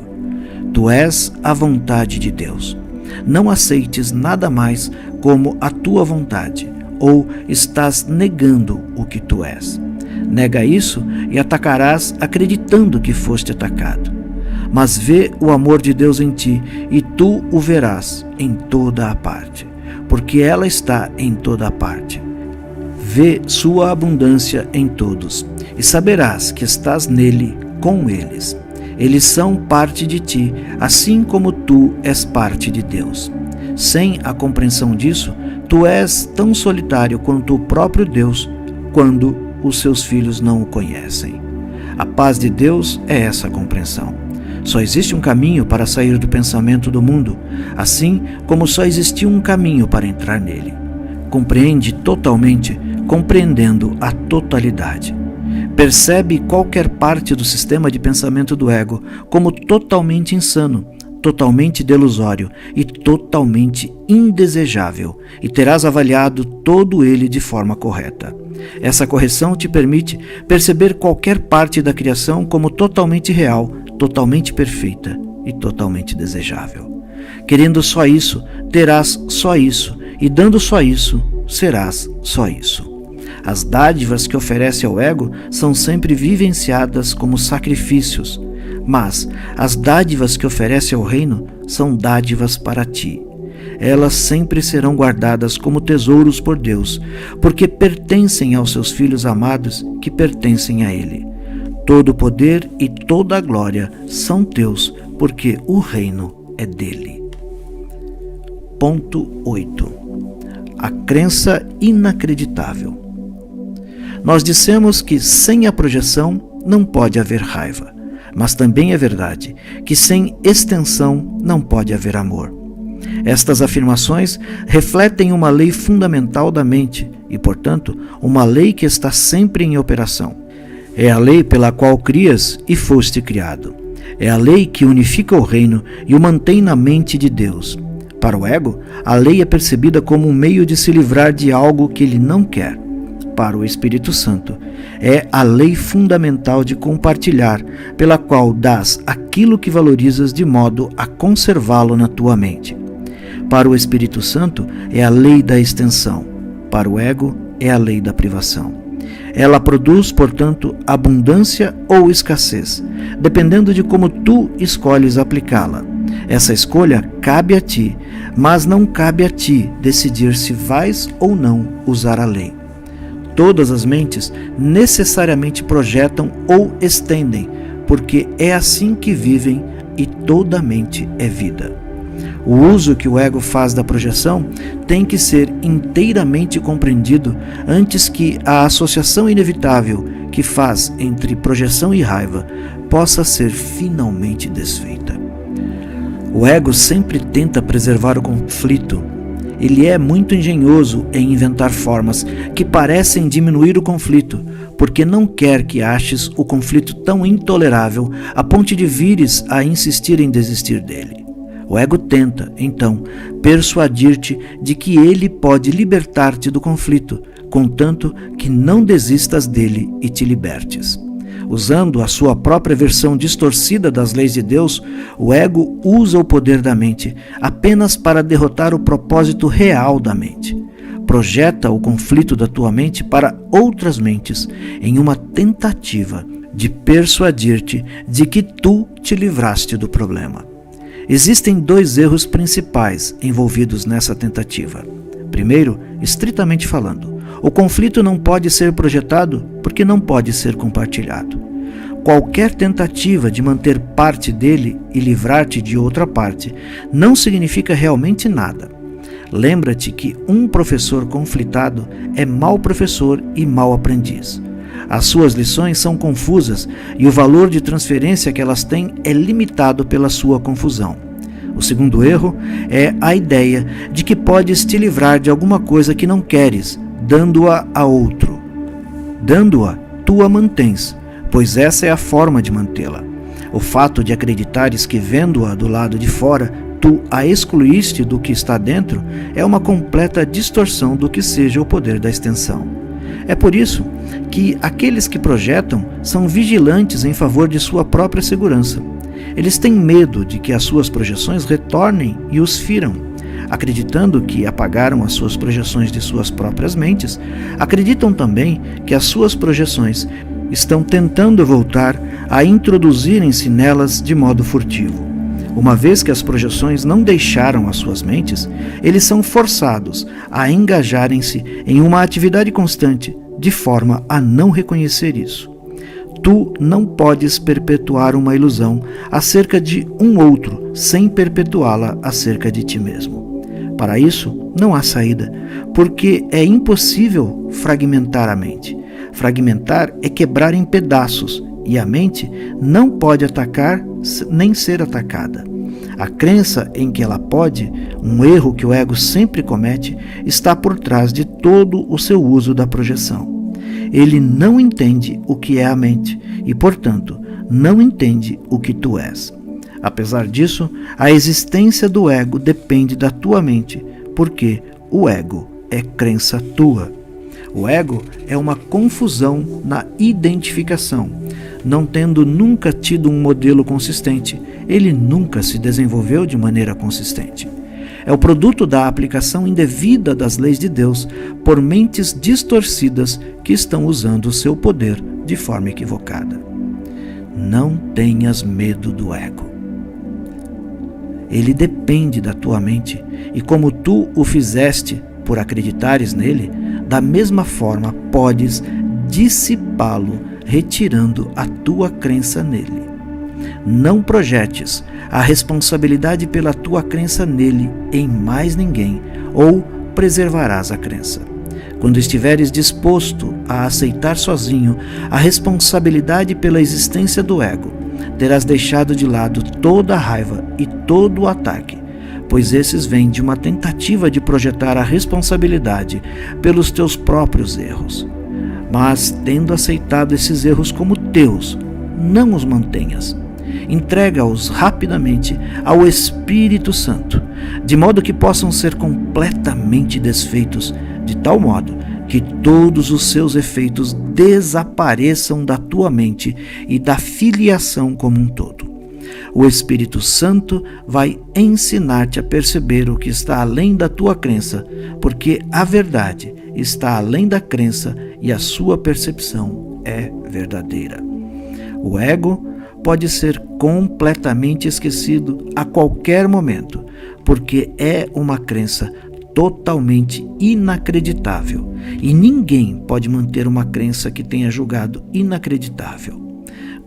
Tu és a vontade de Deus. Não aceites nada mais como a tua vontade, ou estás negando o que tu és. Nega isso e atacarás acreditando que foste atacado. Mas vê o amor de Deus em ti, e tu o verás em toda a parte, porque ela está em toda a parte. Vê sua abundância em todos, e saberás que estás nele com eles. Eles são parte de ti, assim como tu és parte de Deus. Sem a compreensão disso, tu és tão solitário quanto o próprio Deus, quando os seus filhos não o conhecem. A paz de Deus é essa compreensão. Só existe um caminho para sair do pensamento do mundo, assim como só existiu um caminho para entrar nele. Compreende totalmente, compreendendo a totalidade. Percebe qualquer parte do sistema de pensamento do ego como totalmente insano, totalmente delusório e totalmente indesejável, e terás avaliado todo ele de forma correta. Essa correção te permite perceber qualquer parte da criação como totalmente real, totalmente perfeita e totalmente desejável. Querendo só isso, terás só isso, e dando só isso, serás só isso. As dádivas que oferece ao ego são sempre vivenciadas como sacrifícios, Mas as dádivas que oferece ao reino são dádivas para ti. Elas sempre serão guardadas como tesouros por Deus, porque pertencem aos seus filhos amados que pertencem a Ele. Todo o poder e toda a glória são teus, porque o reino é dele. Ponto 8. A crença inacreditável. Nós dissemos que sem a projeção não pode haver raiva, mas também é verdade que sem extensão não pode haver amor. Estas afirmações refletem uma lei fundamental da mente e, portanto, uma lei que está sempre em operação. É a lei pela qual crias e foste criado. É a lei que unifica o reino e o mantém na mente de Deus. Para o ego, a lei é percebida como um meio de se livrar de algo que ele não quer. Para o Espírito Santo, é a lei fundamental de compartilhar, pela qual dás aquilo que valorizas de modo a conservá-lo na tua mente. Para o Espírito Santo, é a lei da extensão. Para o ego, é a lei da privação. Ela produz, portanto, abundância ou escassez, dependendo de como tu escolhes aplicá-la. Essa escolha cabe a ti, mas não cabe a ti decidir se vais ou não usar a lei. Todas as mentes necessariamente projetam ou estendem, porque é assim que vivem e toda mente é vida. O uso que o ego faz da projeção tem que ser inteiramente compreendido antes que a associação inevitável que faz entre projeção e raiva possa ser finalmente desfeita. O ego sempre tenta preservar o conflito. Ele é muito engenhoso em inventar formas que parecem diminuir o conflito, porque não quer que aches o conflito tão intolerável a ponto de vires a insistir em desistir dele. O ego tenta, então, persuadir-te de que ele pode libertar-te do conflito, contanto que não desistas dele e te libertes. Usando a sua própria versão distorcida das leis de Deus, o ego usa o poder da mente apenas para derrotar o propósito real da mente. Projeta o conflito da tua mente para outras mentes em uma tentativa de persuadir-te de que tu te livraste do problema. Existem dois erros principais envolvidos nessa tentativa. Primeiro, estritamente falando, o conflito não pode ser projetado porque não pode ser compartilhado. Qualquer tentativa de manter parte dele e livrar-te de outra parte não significa realmente nada. Lembra-te que um professor conflitado é mau professor e mau aprendiz. As suas lições são confusas e o valor de transferência que elas têm é limitado pela sua confusão. O segundo erro é a ideia de que podes te livrar de alguma coisa que não queres, dando-a a outro. Dando-a, tu a mantens, pois essa é a forma de mantê-la. O fato de acreditares que vendo-a do lado de fora, tu a excluíste do que está dentro, é uma completa distorção do que seja o poder da extensão. É por isso que aqueles que projetam são vigilantes em favor de sua própria segurança. Eles têm medo de que as suas projeções retornem e os firam. Acreditando que apagaram as suas projeções de suas próprias mentes, acreditam também que as suas projeções estão tentando voltar a introduzirem-se nelas de modo furtivo. Uma vez que as projeções não deixaram as suas mentes, eles são forçados a engajarem-se em uma atividade constante, de forma a não reconhecer isso. Tu não podes perpetuar uma ilusão acerca de um outro sem perpetuá-la acerca de ti mesmo. Para isso, não há saída, porque é impossível fragmentar a mente. Fragmentar é quebrar em pedaços, e a mente não pode atacar nem ser atacada. A crença em que ela pode, um erro que o ego sempre comete, está por trás de todo o seu uso da projeção. Ele não entende o que é a mente e, portanto, não entende o que tu és. Apesar disso, a existência do ego depende da tua mente, porque o ego é crença tua. O ego é uma confusão na identificação. Não tendo nunca tido um modelo consistente, ele nunca se desenvolveu de maneira consistente. É o produto da aplicação indevida das leis de Deus por mentes distorcidas que estão usando o seu poder de forma equivocada. não tenhas medo do ego. Ele depende da tua mente, e como tu o fizeste por acreditares nele, da mesma forma podes dissipá-lo retirando a tua crença nele. Não projetes a responsabilidade pela tua crença nele em mais ninguém, ou preservarás a crença. Quando estiveres disposto a aceitar sozinho a responsabilidade pela existência do ego, terás deixado de lado toda a raiva e todo o ataque, pois esses vêm de uma tentativa de projetar a responsabilidade pelos teus próprios erros. Mas, tendo aceitado esses erros como teus, não os mantenhas. Entrega-os rapidamente ao Espírito Santo, de modo que possam ser completamente desfeitos, de tal modo que todos os seus efeitos desapareçam da tua mente e da filiação como um todo. O Espírito Santo vai ensinar-te a perceber o que está além da tua crença, porque a verdade está além da crença e a sua percepção é verdadeira. O ego pode ser completamente esquecido a qualquer momento, porque é uma crença totalmente inacreditável, e ninguém pode manter uma crença que tenha julgado inacreditável.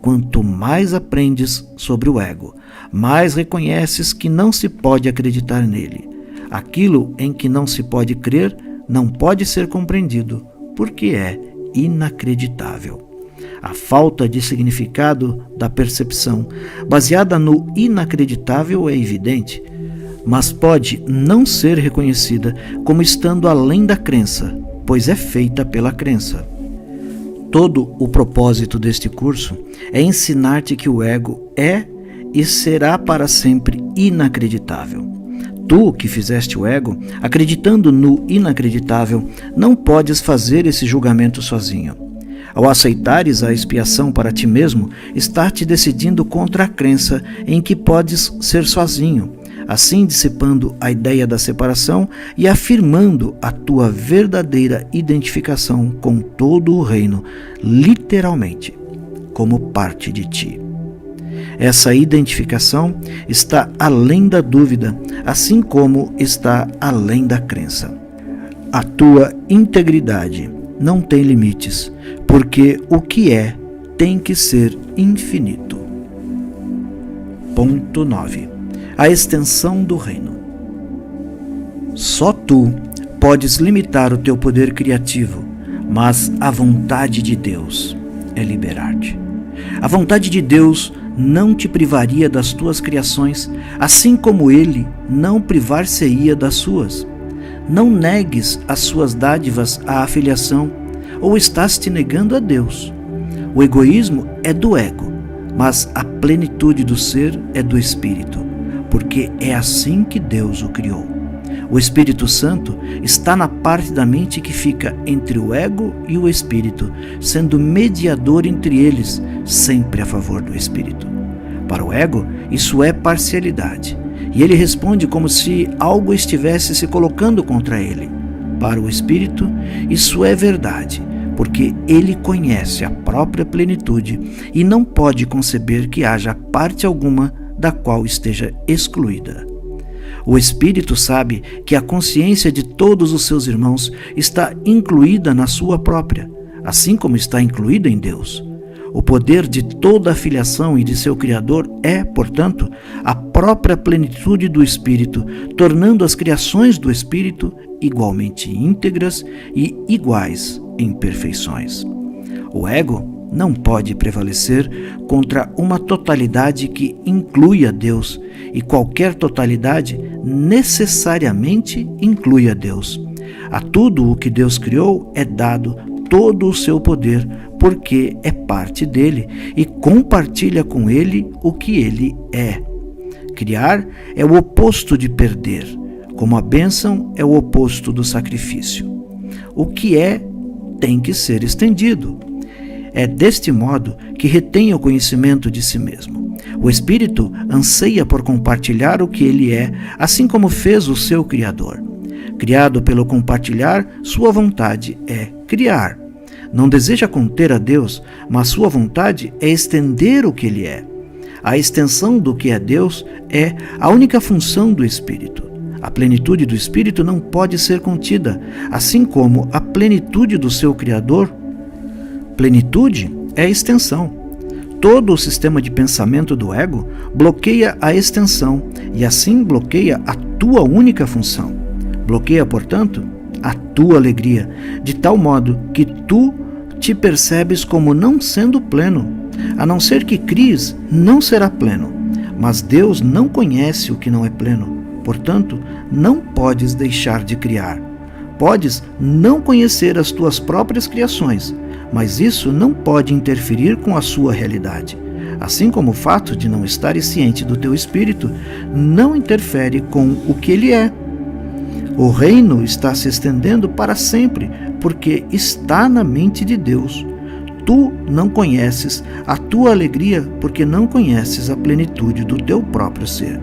Quanto mais aprendes sobre o ego, mais reconheces que não se pode acreditar nele. Aquilo em que não se pode crer não pode ser compreendido, porque é inacreditável. A falta de significado da percepção, baseada no inacreditável, é evidente, mas pode não ser reconhecida como estando além da crença, pois é feita pela crença. Todo o propósito deste curso é ensinar-te que o ego é e será para sempre inacreditável. Tu, que fizeste o ego, acreditando no inacreditável, não podes fazer esse julgamento sozinho. Ao aceitares a expiação para ti mesmo, estás te decidindo contra a crença em que podes ser sozinho, assim dissipando a ideia da separação e afirmando a tua verdadeira identificação com todo o reino, literalmente, como parte de ti. Essa identificação está além da dúvida, assim como está além da crença. A tua integridade não tem limites, porque o que é tem que ser infinito. Ponto 9. A extensão do reino. Só tu podes limitar o teu poder criativo, mas a vontade de Deus é liberar-te. A vontade de Deus não te privaria das tuas criações, assim como Ele não privar-se-ia das suas. Não negues as suas dádivas à afiliação, ou estás te negando a Deus. O egoísmo é do ego, mas a plenitude do ser é do Espírito, porque é assim que Deus o criou. O Espírito Santo está na parte da mente que fica entre o ego e o Espírito, sendo mediador entre eles, sempre a favor do Espírito. Para o ego, isso é parcialidade, e ele responde como se algo estivesse se colocando contra ele. Para o Espírito, isso é verdade, porque ele conhece a própria plenitude e não pode conceber que haja parte alguma da qual esteja excluída. O Espírito sabe que a consciência de todos os seus irmãos está incluída na sua própria, assim como está incluída em Deus. O poder de toda a filiação e de seu Criador é, portanto, a própria plenitude do Espírito, tornando as criações do Espírito igualmente íntegras e iguais em perfeições. O ego não pode prevalecer contra uma totalidade que inclui a Deus, e qualquer totalidade necessariamente inclui a Deus. A tudo o que Deus criou é dado todo o seu poder, porque é parte dele e compartilha com ele o que ele é. Criar é o oposto de perder, como a bênção é o oposto do sacrifício. O que é tem que ser estendido. É deste modo que retém o conhecimento de si mesmo. O Espírito anseia por compartilhar o que ele é, assim como fez o seu Criador. Criado pelo compartilhar, sua vontade é criar. Não deseja conter a Deus, mas sua vontade é estender o que Ele é. A extensão do que é Deus é a única função do Espírito. A plenitude do Espírito não pode ser contida, assim como a plenitude do seu Criador. Plenitude é extensão. Todo o sistema de pensamento do ego bloqueia a extensão e assim bloqueia a tua única função. Bloqueia, portanto, a tua alegria, de tal modo que tu te percebes como não sendo pleno. A não ser que cries, não será pleno. Mas Deus não conhece o que não é pleno. Portanto, não podes deixar de criar. Podes não conhecer as tuas próprias criações, mas isso não pode interferir com a sua realidade. Assim como o fato de não estares ciente do teu espírito não interfere com o que ele é. O reino está se estendendo para sempre, porque está na mente de Deus. Tu não conheces a tua alegria porque não conheces a plenitude do teu próprio ser.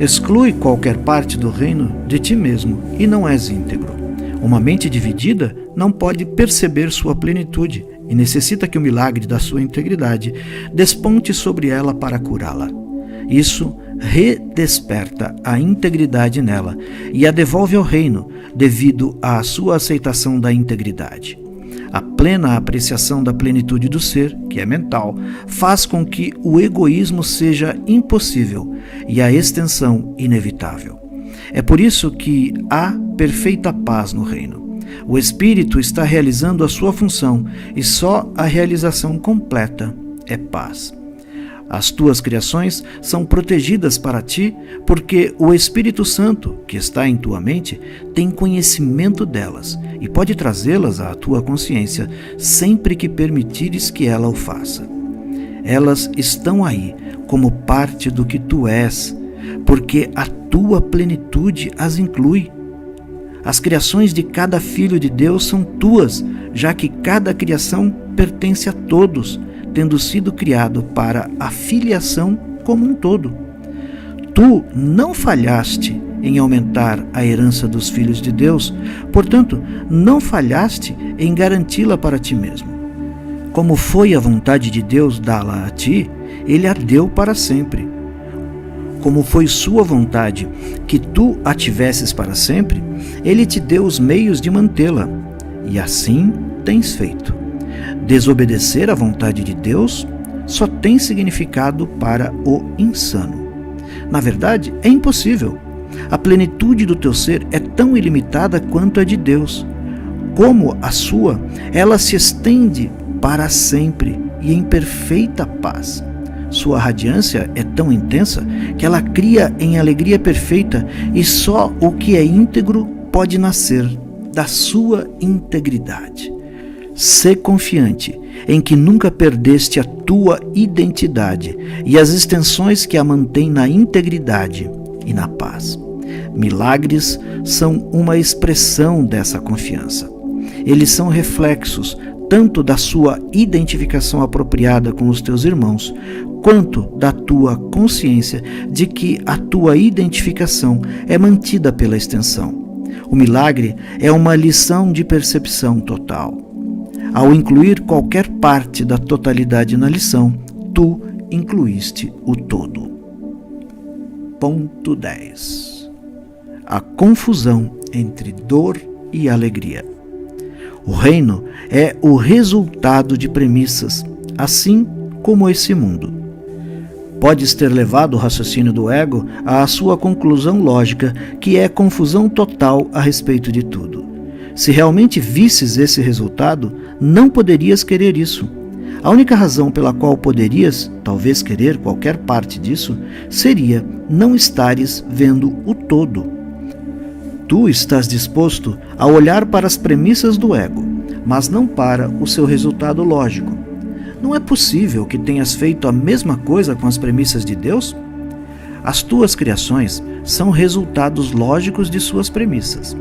Exclui qualquer parte do reino de ti mesmo e não és íntegro. Uma mente dividida não pode perceber sua plenitude e necessita que o milagre da sua integridade desponte sobre ela para curá-la. Isso redesperta a integridade nela e a devolve ao reino devido à sua aceitação da integridade. A plena apreciação da plenitude do ser, que é mental, faz com que o egoísmo seja impossível e a extensão inevitável. É por isso que há perfeita paz no reino. O Espírito está realizando a sua função e só a realização completa é paz. As tuas criações são protegidas para ti porque o Espírito Santo, que está em tua mente, tem conhecimento delas e pode trazê-las à tua consciência sempre que permitires que ela o faça. Elas estão aí como parte do que tu és, porque a tua plenitude as inclui. As criações de cada filho de Deus são tuas, já que cada criação pertence a todos, tendo sido criado para a filiação como um todo. Tu não falhaste em aumentar a herança dos filhos de Deus, portanto, não falhaste em garanti-la para ti mesmo. Como foi a vontade de Deus dá-la a ti, Ele a deu para sempre. Como foi sua vontade que tu a tivesses para sempre, Ele te deu os meios de mantê-la, e assim tens feito. Desobedecer à vontade de Deus só tem significado para o insano. Na verdade, é impossível. A plenitude do teu ser é tão ilimitada quanto a de Deus. Como a sua, ela se estende para sempre e em perfeita paz. Sua radiância é tão intensa que ela cria em alegria perfeita e só o que é íntegro pode nascer da sua integridade. Sê confiante em que nunca perdeste a tua identidade e as extensões que a mantêm na integridade e na paz. Milagres são uma expressão dessa confiança. Eles são reflexos tanto da sua identificação apropriada com os teus irmãos, quanto da tua consciência de que a tua identificação é mantida pela extensão. O milagre é uma lição de percepção total. Ao incluir qualquer parte da totalidade na lição, tu incluíste o todo. Ponto 10. A confusão entre dor e alegria. O reino é o resultado de premissas, assim como esse mundo. Podes ter levado o raciocínio do ego à sua conclusão lógica, que é confusão total a respeito de tudo. Se realmente visses esse resultado, não poderias querer isso. A única razão pela qual poderias, talvez, querer qualquer parte disso, seria não estares vendo o todo. Tu estás disposto a olhar para as premissas do ego, mas não para o seu resultado lógico. Não é possível que tenhas feito a mesma coisa com as premissas de Deus? As tuas criações são resultados lógicos de suas premissas.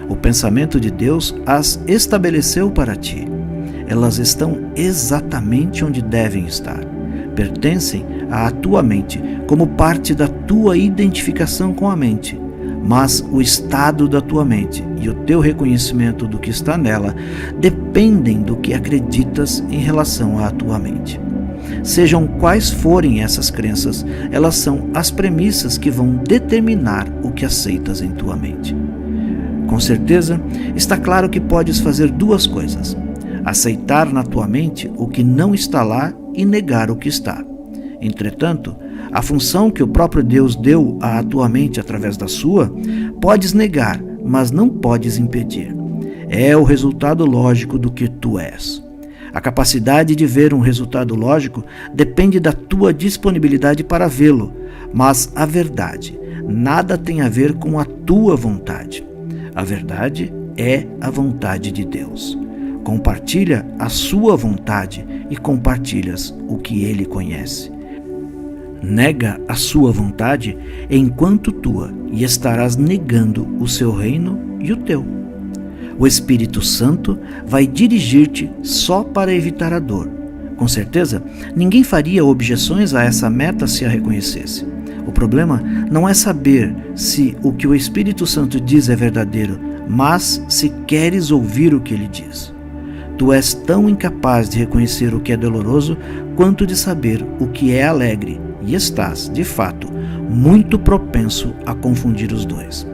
O pensamento de Deus as estabeleceu para ti. Elas estão exatamente onde devem estar. Pertencem à tua mente, como parte da tua identificação com a mente. mas o estado da tua mente e o teu reconhecimento do que está nela dependem do que acreditas em relação à tua mente. Sejam quais forem essas crenças, elas são as premissas que vão determinar o que aceitas em tua mente. Com certeza, está claro que podes fazer duas coisas: aceitar na tua mente o que não está lá e negar o que está. Entretanto, a função que o próprio Deus deu à tua mente através da sua, podes negar, mas não podes impedir. É o resultado lógico do que tu és. A capacidade de ver um resultado lógico depende da tua disponibilidade para vê-lo, mas a verdade nada tem a ver com a tua vontade. A verdade é a vontade de Deus. Compartilha a sua vontade e compartilhas o que ele conhece. Nega a sua vontade enquanto tua e estarás negando o seu reino e o teu. O Espírito Santo vai dirigir-te só para evitar a dor. Com certeza, ninguém faria objeções a essa meta se a reconhecesse. O problema não é saber se o que o Espírito Santo diz é verdadeiro, mas se queres ouvir o que ele diz. Tu és tão incapaz de reconhecer o que é doloroso quanto de saber o que é alegre, e estás, de fato, muito propenso a confundir os dois.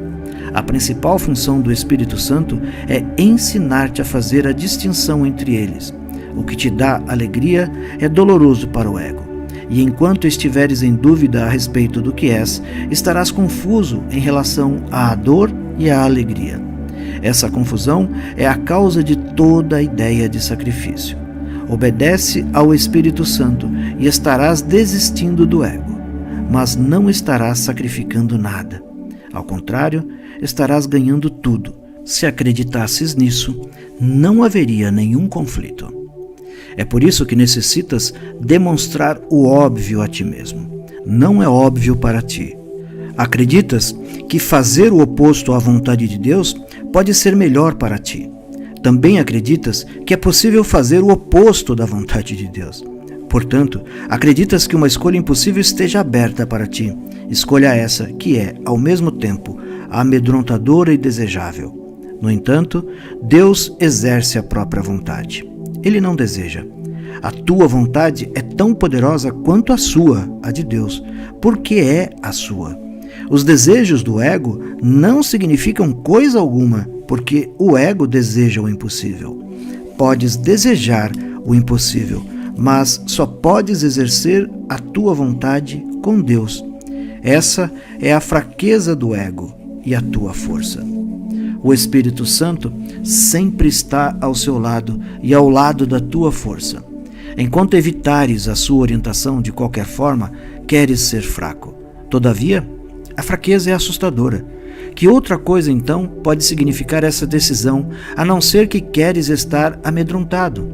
A principal função do Espírito Santo é ensinar-te a fazer a distinção entre eles. O que te dá alegria é doloroso para o ego, e enquanto estiveres em dúvida a respeito do que és, estarás confuso em relação à dor e à alegria. Essa confusão é a causa de toda a ideia de sacrifício. Obedece ao Espírito Santo e estarás desistindo do ego, mas não estarás sacrificando nada. Ao contrário, estarás ganhando tudo. Se acreditasses nisso, não haveria nenhum conflito. É por isso que necessitas demonstrar o óbvio a ti mesmo. Não é óbvio para ti. Acreditas que fazer o oposto à vontade de Deus pode ser melhor para ti. Também acreditas que é possível fazer o oposto da vontade de Deus. Portanto, acreditas que uma escolha impossível esteja aberta para ti. Escolha essa que é, ao mesmo tempo, amedrontadora e desejável. No entanto, Deus exerce a própria vontade. Ele não deseja. A tua vontade é tão poderosa quanto a sua, a de Deus, porque é a sua. Os desejos do ego não significam coisa alguma, porque o ego deseja o impossível. Podes desejar o impossível, mas só podes exercer a tua vontade com Deus. Essa é a fraqueza do ego e a tua força. O Espírito Santo sempre está ao seu lado e ao lado da tua força. Enquanto evitares a sua orientação de qualquer forma, queres ser fraco. Todavia, a fraqueza é assustadora. Que outra coisa, então, pode significar essa decisão, a não ser que queres estar amedrontado?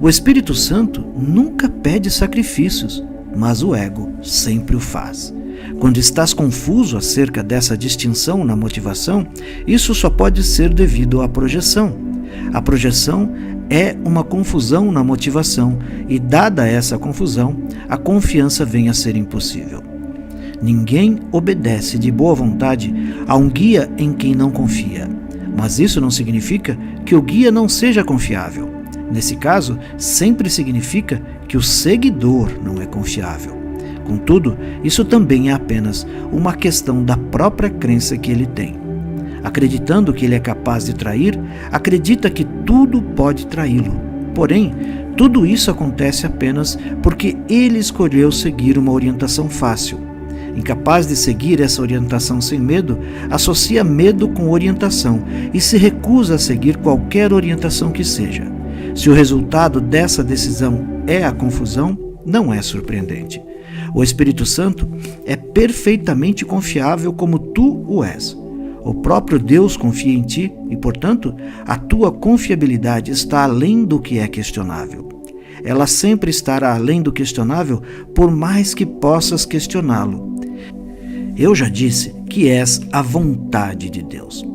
O Espírito Santo nunca pede sacrifícios, mas o ego sempre o faz. Quando estás confuso acerca dessa distinção na motivação, isso só pode ser devido à projeção. A projeção é uma confusão na motivação e, dada essa confusão, a confiança vem a ser impossível. Ninguém obedece de boa vontade a um guia em quem não confia, mas isso não significa que o guia não seja confiável. Nesse caso, sempre significa que o seguidor não é confiável. Contudo, isso também é apenas uma questão da própria crença que ele tem. Acreditando que ele é capaz de trair, acredita que tudo pode traí-lo. Porém, tudo isso acontece apenas porque ele escolheu seguir uma orientação fácil. Incapaz de seguir essa orientação sem medo, associa medo com orientação e se recusa a seguir qualquer orientação que seja. Se o resultado dessa decisão é a confusão, não é surpreendente. O Espírito Santo é perfeitamente confiável como tu o és. O próprio Deus confia em ti e, portanto, a tua confiabilidade está além do que é questionável. Ela sempre estará além do questionável, por mais que possas questioná-lo. Eu já disse que és a vontade de Deus.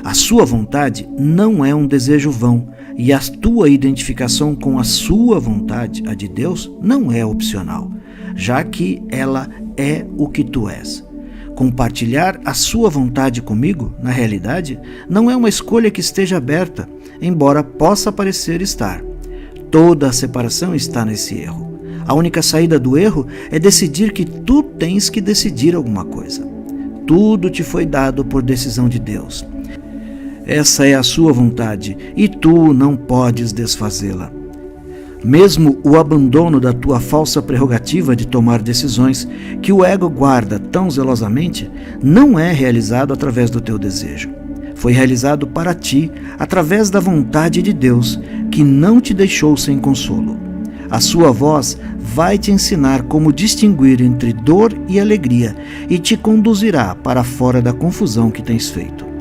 A sua vontade não é um desejo vão, e a tua identificação com a sua vontade, a de Deus, não é opcional, já que ela é o que tu és. Compartilhar a sua vontade comigo, na realidade, não é uma escolha que esteja aberta, embora possa parecer estar. Toda a separação está nesse erro. A única saída do erro é decidir que tu tens que decidir alguma coisa. Tudo te foi dado por decisão de Deus. Essa é a sua vontade e tu não podes desfazê-la. Mesmo o abandono da tua falsa prerrogativa de tomar decisões, que o ego guarda tão zelosamente, não é realizado através do teu desejo. Foi realizado para ti através da vontade de Deus, que não te deixou sem consolo. A sua voz vai te ensinar como distinguir entre dor e alegria e te conduzirá para fora da confusão que tens feito.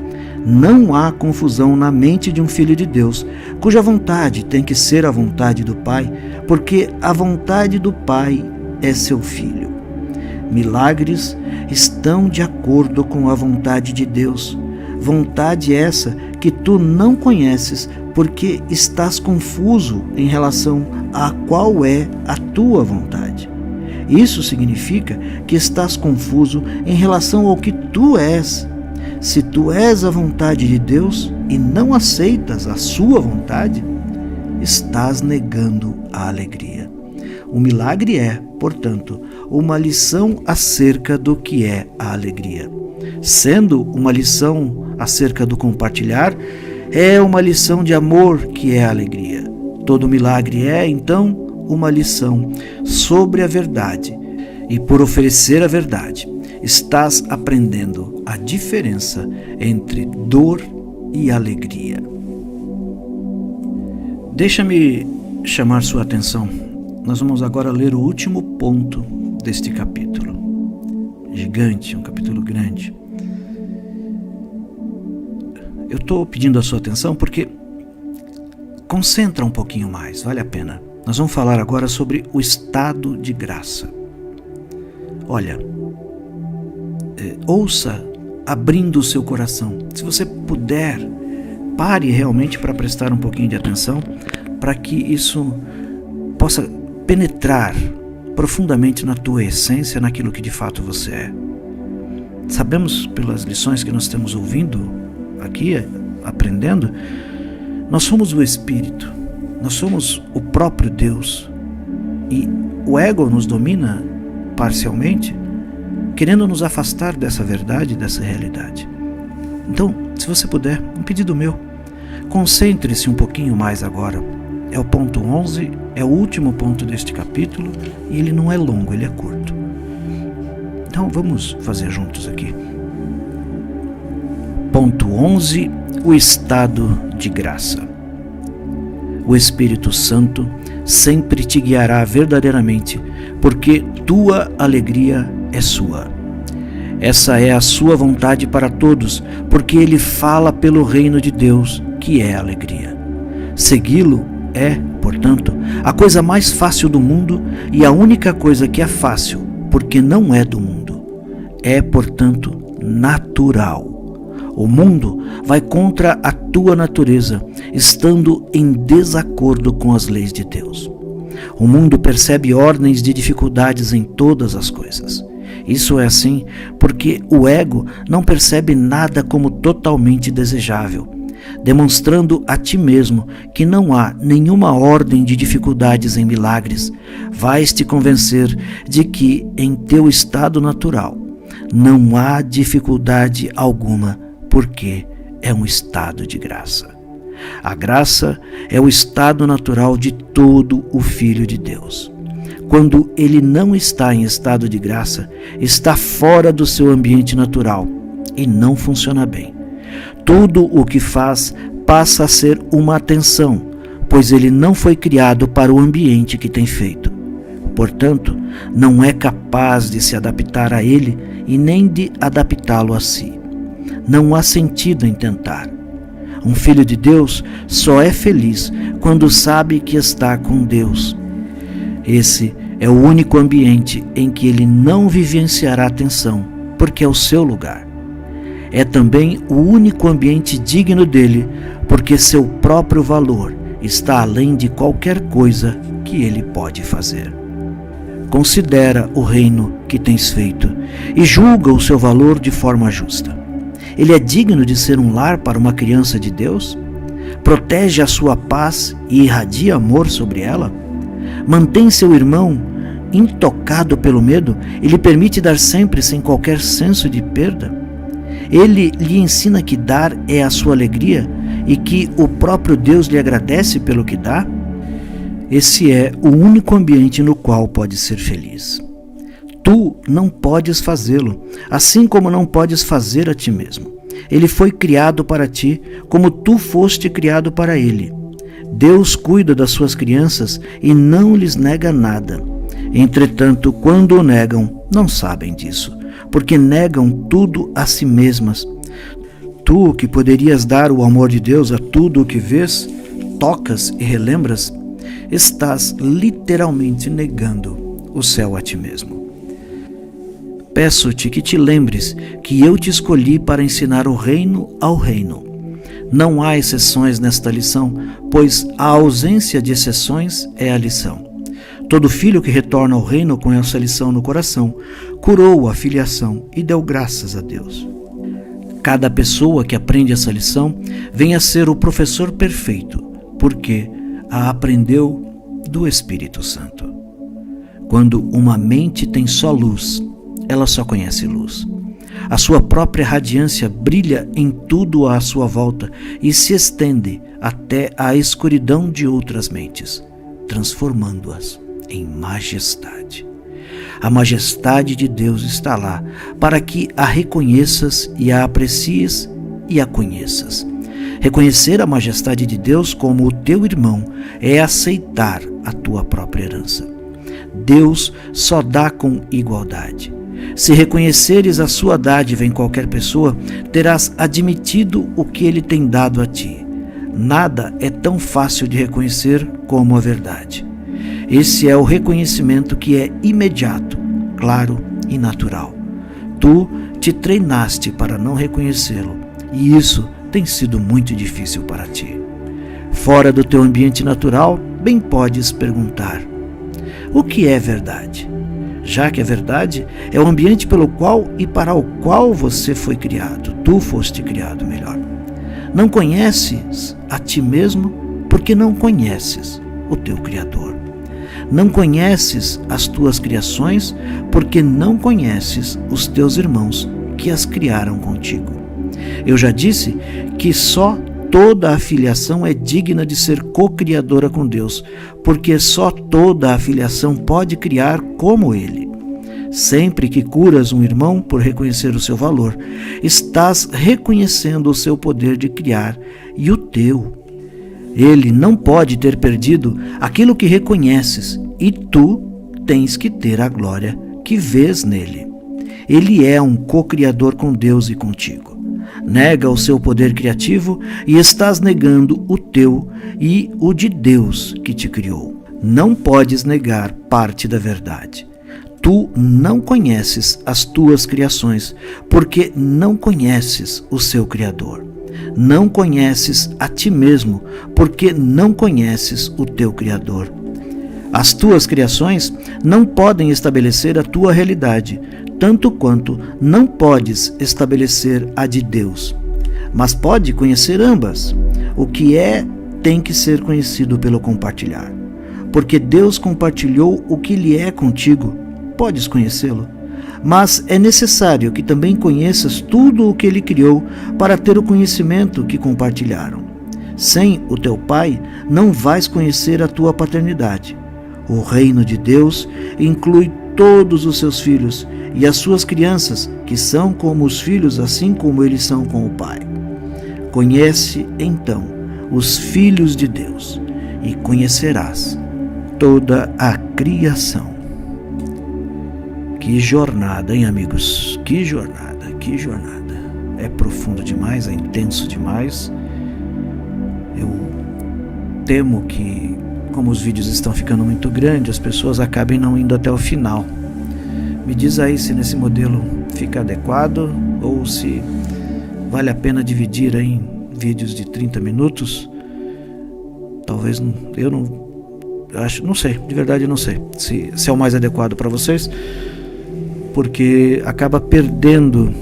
Não há confusão na mente de um filho de Deus, cuja vontade tem que ser a vontade do Pai, porque a vontade do Pai é seu filho. Milagres estão de acordo com a vontade de Deus. Vontade essa que tu não conheces, porque estás confuso em relação a qual é a tua vontade. Isso significa que estás confuso em relação ao que tu és. Se tu és a vontade de Deus e não aceitas a sua vontade, estás negando a alegria. O milagre é, portanto, uma lição acerca do que é a alegria. Sendo uma lição acerca do compartilhar, é uma lição de amor que é a alegria. Todo milagre é, então, uma lição sobre a verdade. E por oferecer a verdade, estás aprendendo a diferença entre dor e alegria. Deixa-me chamar sua atenção. Nós vamos agora ler o último ponto deste capítulo. Gigante, um capítulo grande. Eu estou pedindo a sua atenção porque concentra um pouquinho mais, vale a pena. Nós vamos falar agora sobre o estado de graça. Olha, ouça abrindo o seu coração. Se você puder, pare realmente para prestar um pouquinho de atenção, para que isso possa penetrar profundamente na tua essência, naquilo que de fato você é. Sabemos pelas lições que nós estamos ouvindo aqui, aprendendo, nós somos o Espírito, nós somos o próprio Deus, e o ego nos domina parcialmente, querendo nos afastar dessa verdade, dessa realidade. Então, se você puder, um pedido meu, concentre-se um pouquinho mais agora. É o ponto 11, é o último ponto deste capítulo, e ele não é longo, ele é curto. Então, vamos fazer juntos aqui. Ponto 11, o estado de graça. O Espírito Santo sempre te guiará verdadeiramente, porque tua alegria é sua. Essa é a sua vontade para todos, porque ele fala pelo reino de Deus, que é alegria. Segui-lo é, portanto, a coisa mais fácil do mundo e a única coisa que é fácil, porque não é do mundo. É, portanto, natural. O mundo vai contra a tua natureza, estando em desacordo com as leis de Deus. O mundo percebe ordens de dificuldades em todas as coisas. Isso é assim porque o ego não percebe nada como totalmente desejável, demonstrando a ti mesmo que não há nenhuma ordem de dificuldades em milagres. Vais te convencer de que em teu estado natural não há dificuldade alguma, porque é um estado de graça. A graça é o estado natural de todo o Filho de Deus. Quando ele não está em estado de graça, está fora do seu ambiente natural e não funciona bem. Tudo o que faz passa a ser uma atenção, pois ele não foi criado para o ambiente que tem feito. Portanto, não é capaz de se adaptar a ele e nem de adaptá-lo a si. Não há sentido em tentar. Um filho de Deus só é feliz quando sabe que está com Deus. Esse é o único ambiente em que ele não vivenciará tensão, porque é o seu lugar. É também o único ambiente digno dele, porque seu próprio valor está além de qualquer coisa que ele pode fazer. Considera o reino que tens feito e julga o seu valor de forma justa. Ele é digno de ser um lar para uma criança de Deus? Protege a sua paz e irradia amor sobre ela? Mantém seu irmão intocado pelo medo e lhe permite dar sempre sem qualquer senso de perda? Ele lhe ensina que dar é a sua alegria e que o próprio Deus lhe agradece pelo que dá? Esse é o único ambiente no qual pode ser feliz. Tu não podes fazê-lo, assim como não podes fazer a ti mesmo. Ele foi criado para ti, como tu foste criado para ele. Deus cuida das suas crianças e não lhes nega nada. Entretanto, quando o negam, não sabem disso, porque negam tudo a si mesmas. Tu, que poderias dar o amor de Deus a tudo o que vês, tocas e relembras, estás literalmente negando o céu a ti mesmo. Peço-te que te lembres que eu te escolhi para ensinar o reino ao reino. Não há exceções nesta lição, pois a ausência de exceções é a lição. Todo filho que retorna ao reino com essa lição no coração, curou a filiação e deu graças a Deus. Cada pessoa que aprende essa lição vem a ser o professor perfeito, porque a aprendeu do Espírito Santo. Quando uma mente tem só luz, ela só conhece luz. A sua própria radiância brilha em tudo à sua volta e se estende até a escuridão de outras mentes, transformando-as em majestade. A majestade de Deus está lá para que a reconheças e a aprecies e a conheças. Reconhecer a majestade de Deus como o teu irmão é aceitar a tua própria herança. Deus só dá com igualdade. Se reconheceres a sua dádiva em qualquer pessoa, terás admitido o que ele tem dado a ti. Nada é tão fácil de reconhecer como a verdade. Esse é o reconhecimento que é imediato, claro e natural. Tu te treinaste para não reconhecê-lo, e isso tem sido muito difícil para ti. Fora do teu ambiente natural, bem podes perguntar: o que é verdade? Já que a verdade é o ambiente pelo qual e para o qual você foi criado, tu foste criado melhor. Não conheces a ti mesmo porque não conheces o teu Criador. Não conheces as tuas criações porque não conheces os teus irmãos que as criaram contigo. Eu já disse que só toda a filiação é digna de ser co-criadora com Deus, porque só toda a filiação pode criar como Ele. Sempre que curas um irmão por reconhecer o seu valor, estás reconhecendo o seu poder de criar e o teu. Ele não pode ter perdido aquilo que reconheces, e tu tens que ter a glória que vês nele. Ele é um co-criador com Deus e contigo. Nega o seu poder criativo e estás negando o teu e o de Deus que te criou. Não podes negar parte da verdade. Tu não conheces as tuas criações, porque não conheces o seu Criador. Não conheces a ti mesmo, porque não conheces o teu Criador. As tuas criações não podem estabelecer a tua realidade, tanto quanto não podes estabelecer a de Deus. Mas pode conhecer ambas. O que é tem que ser conhecido pelo compartilhar. Porque Deus compartilhou o que lhe é contigo, podes conhecê-lo. Mas é necessário que também conheças tudo o que ele criou para ter o conhecimento que compartilharam. Sem o teu Pai, não vais conhecer a tua paternidade. O reino de Deus inclui todos os seus filhos e as suas crianças, que são como os filhos, assim como eles são com o Pai. Conhece, então, os filhos de Deus e conhecerás toda a criação. Que jornada, hein, amigos? Que jornada, que jornada. É profundo demais, é intenso demais. Eu temo que, como os vídeos estão ficando muito grandes, as pessoas acabem não indo até o final. Me diz aí se nesse modelo fica adequado ou se vale a pena dividir em vídeos de 30 minutos. Talvez eu não sei, de verdade não sei se é o mais adequado para vocês, porque acaba perdendo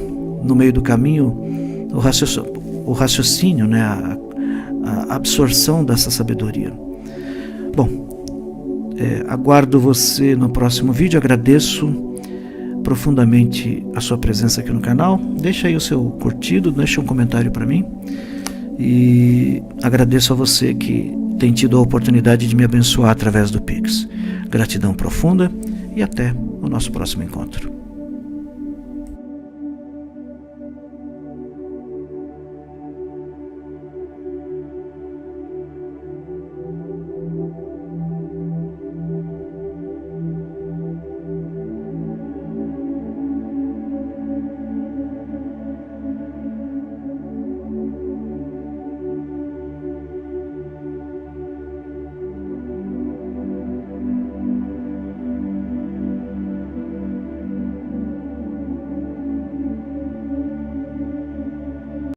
no meio do caminho o raciocínio, né, a absorção dessa sabedoria. Bom, aguardo você no próximo vídeo. Agradeço profundamente a sua presença aqui no canal. Deixa aí o seu curtido, deixa um comentário para mim, e agradeço a você que tem tido a oportunidade de me abençoar através do Pix. Gratidão profunda e até o nosso próximo encontro.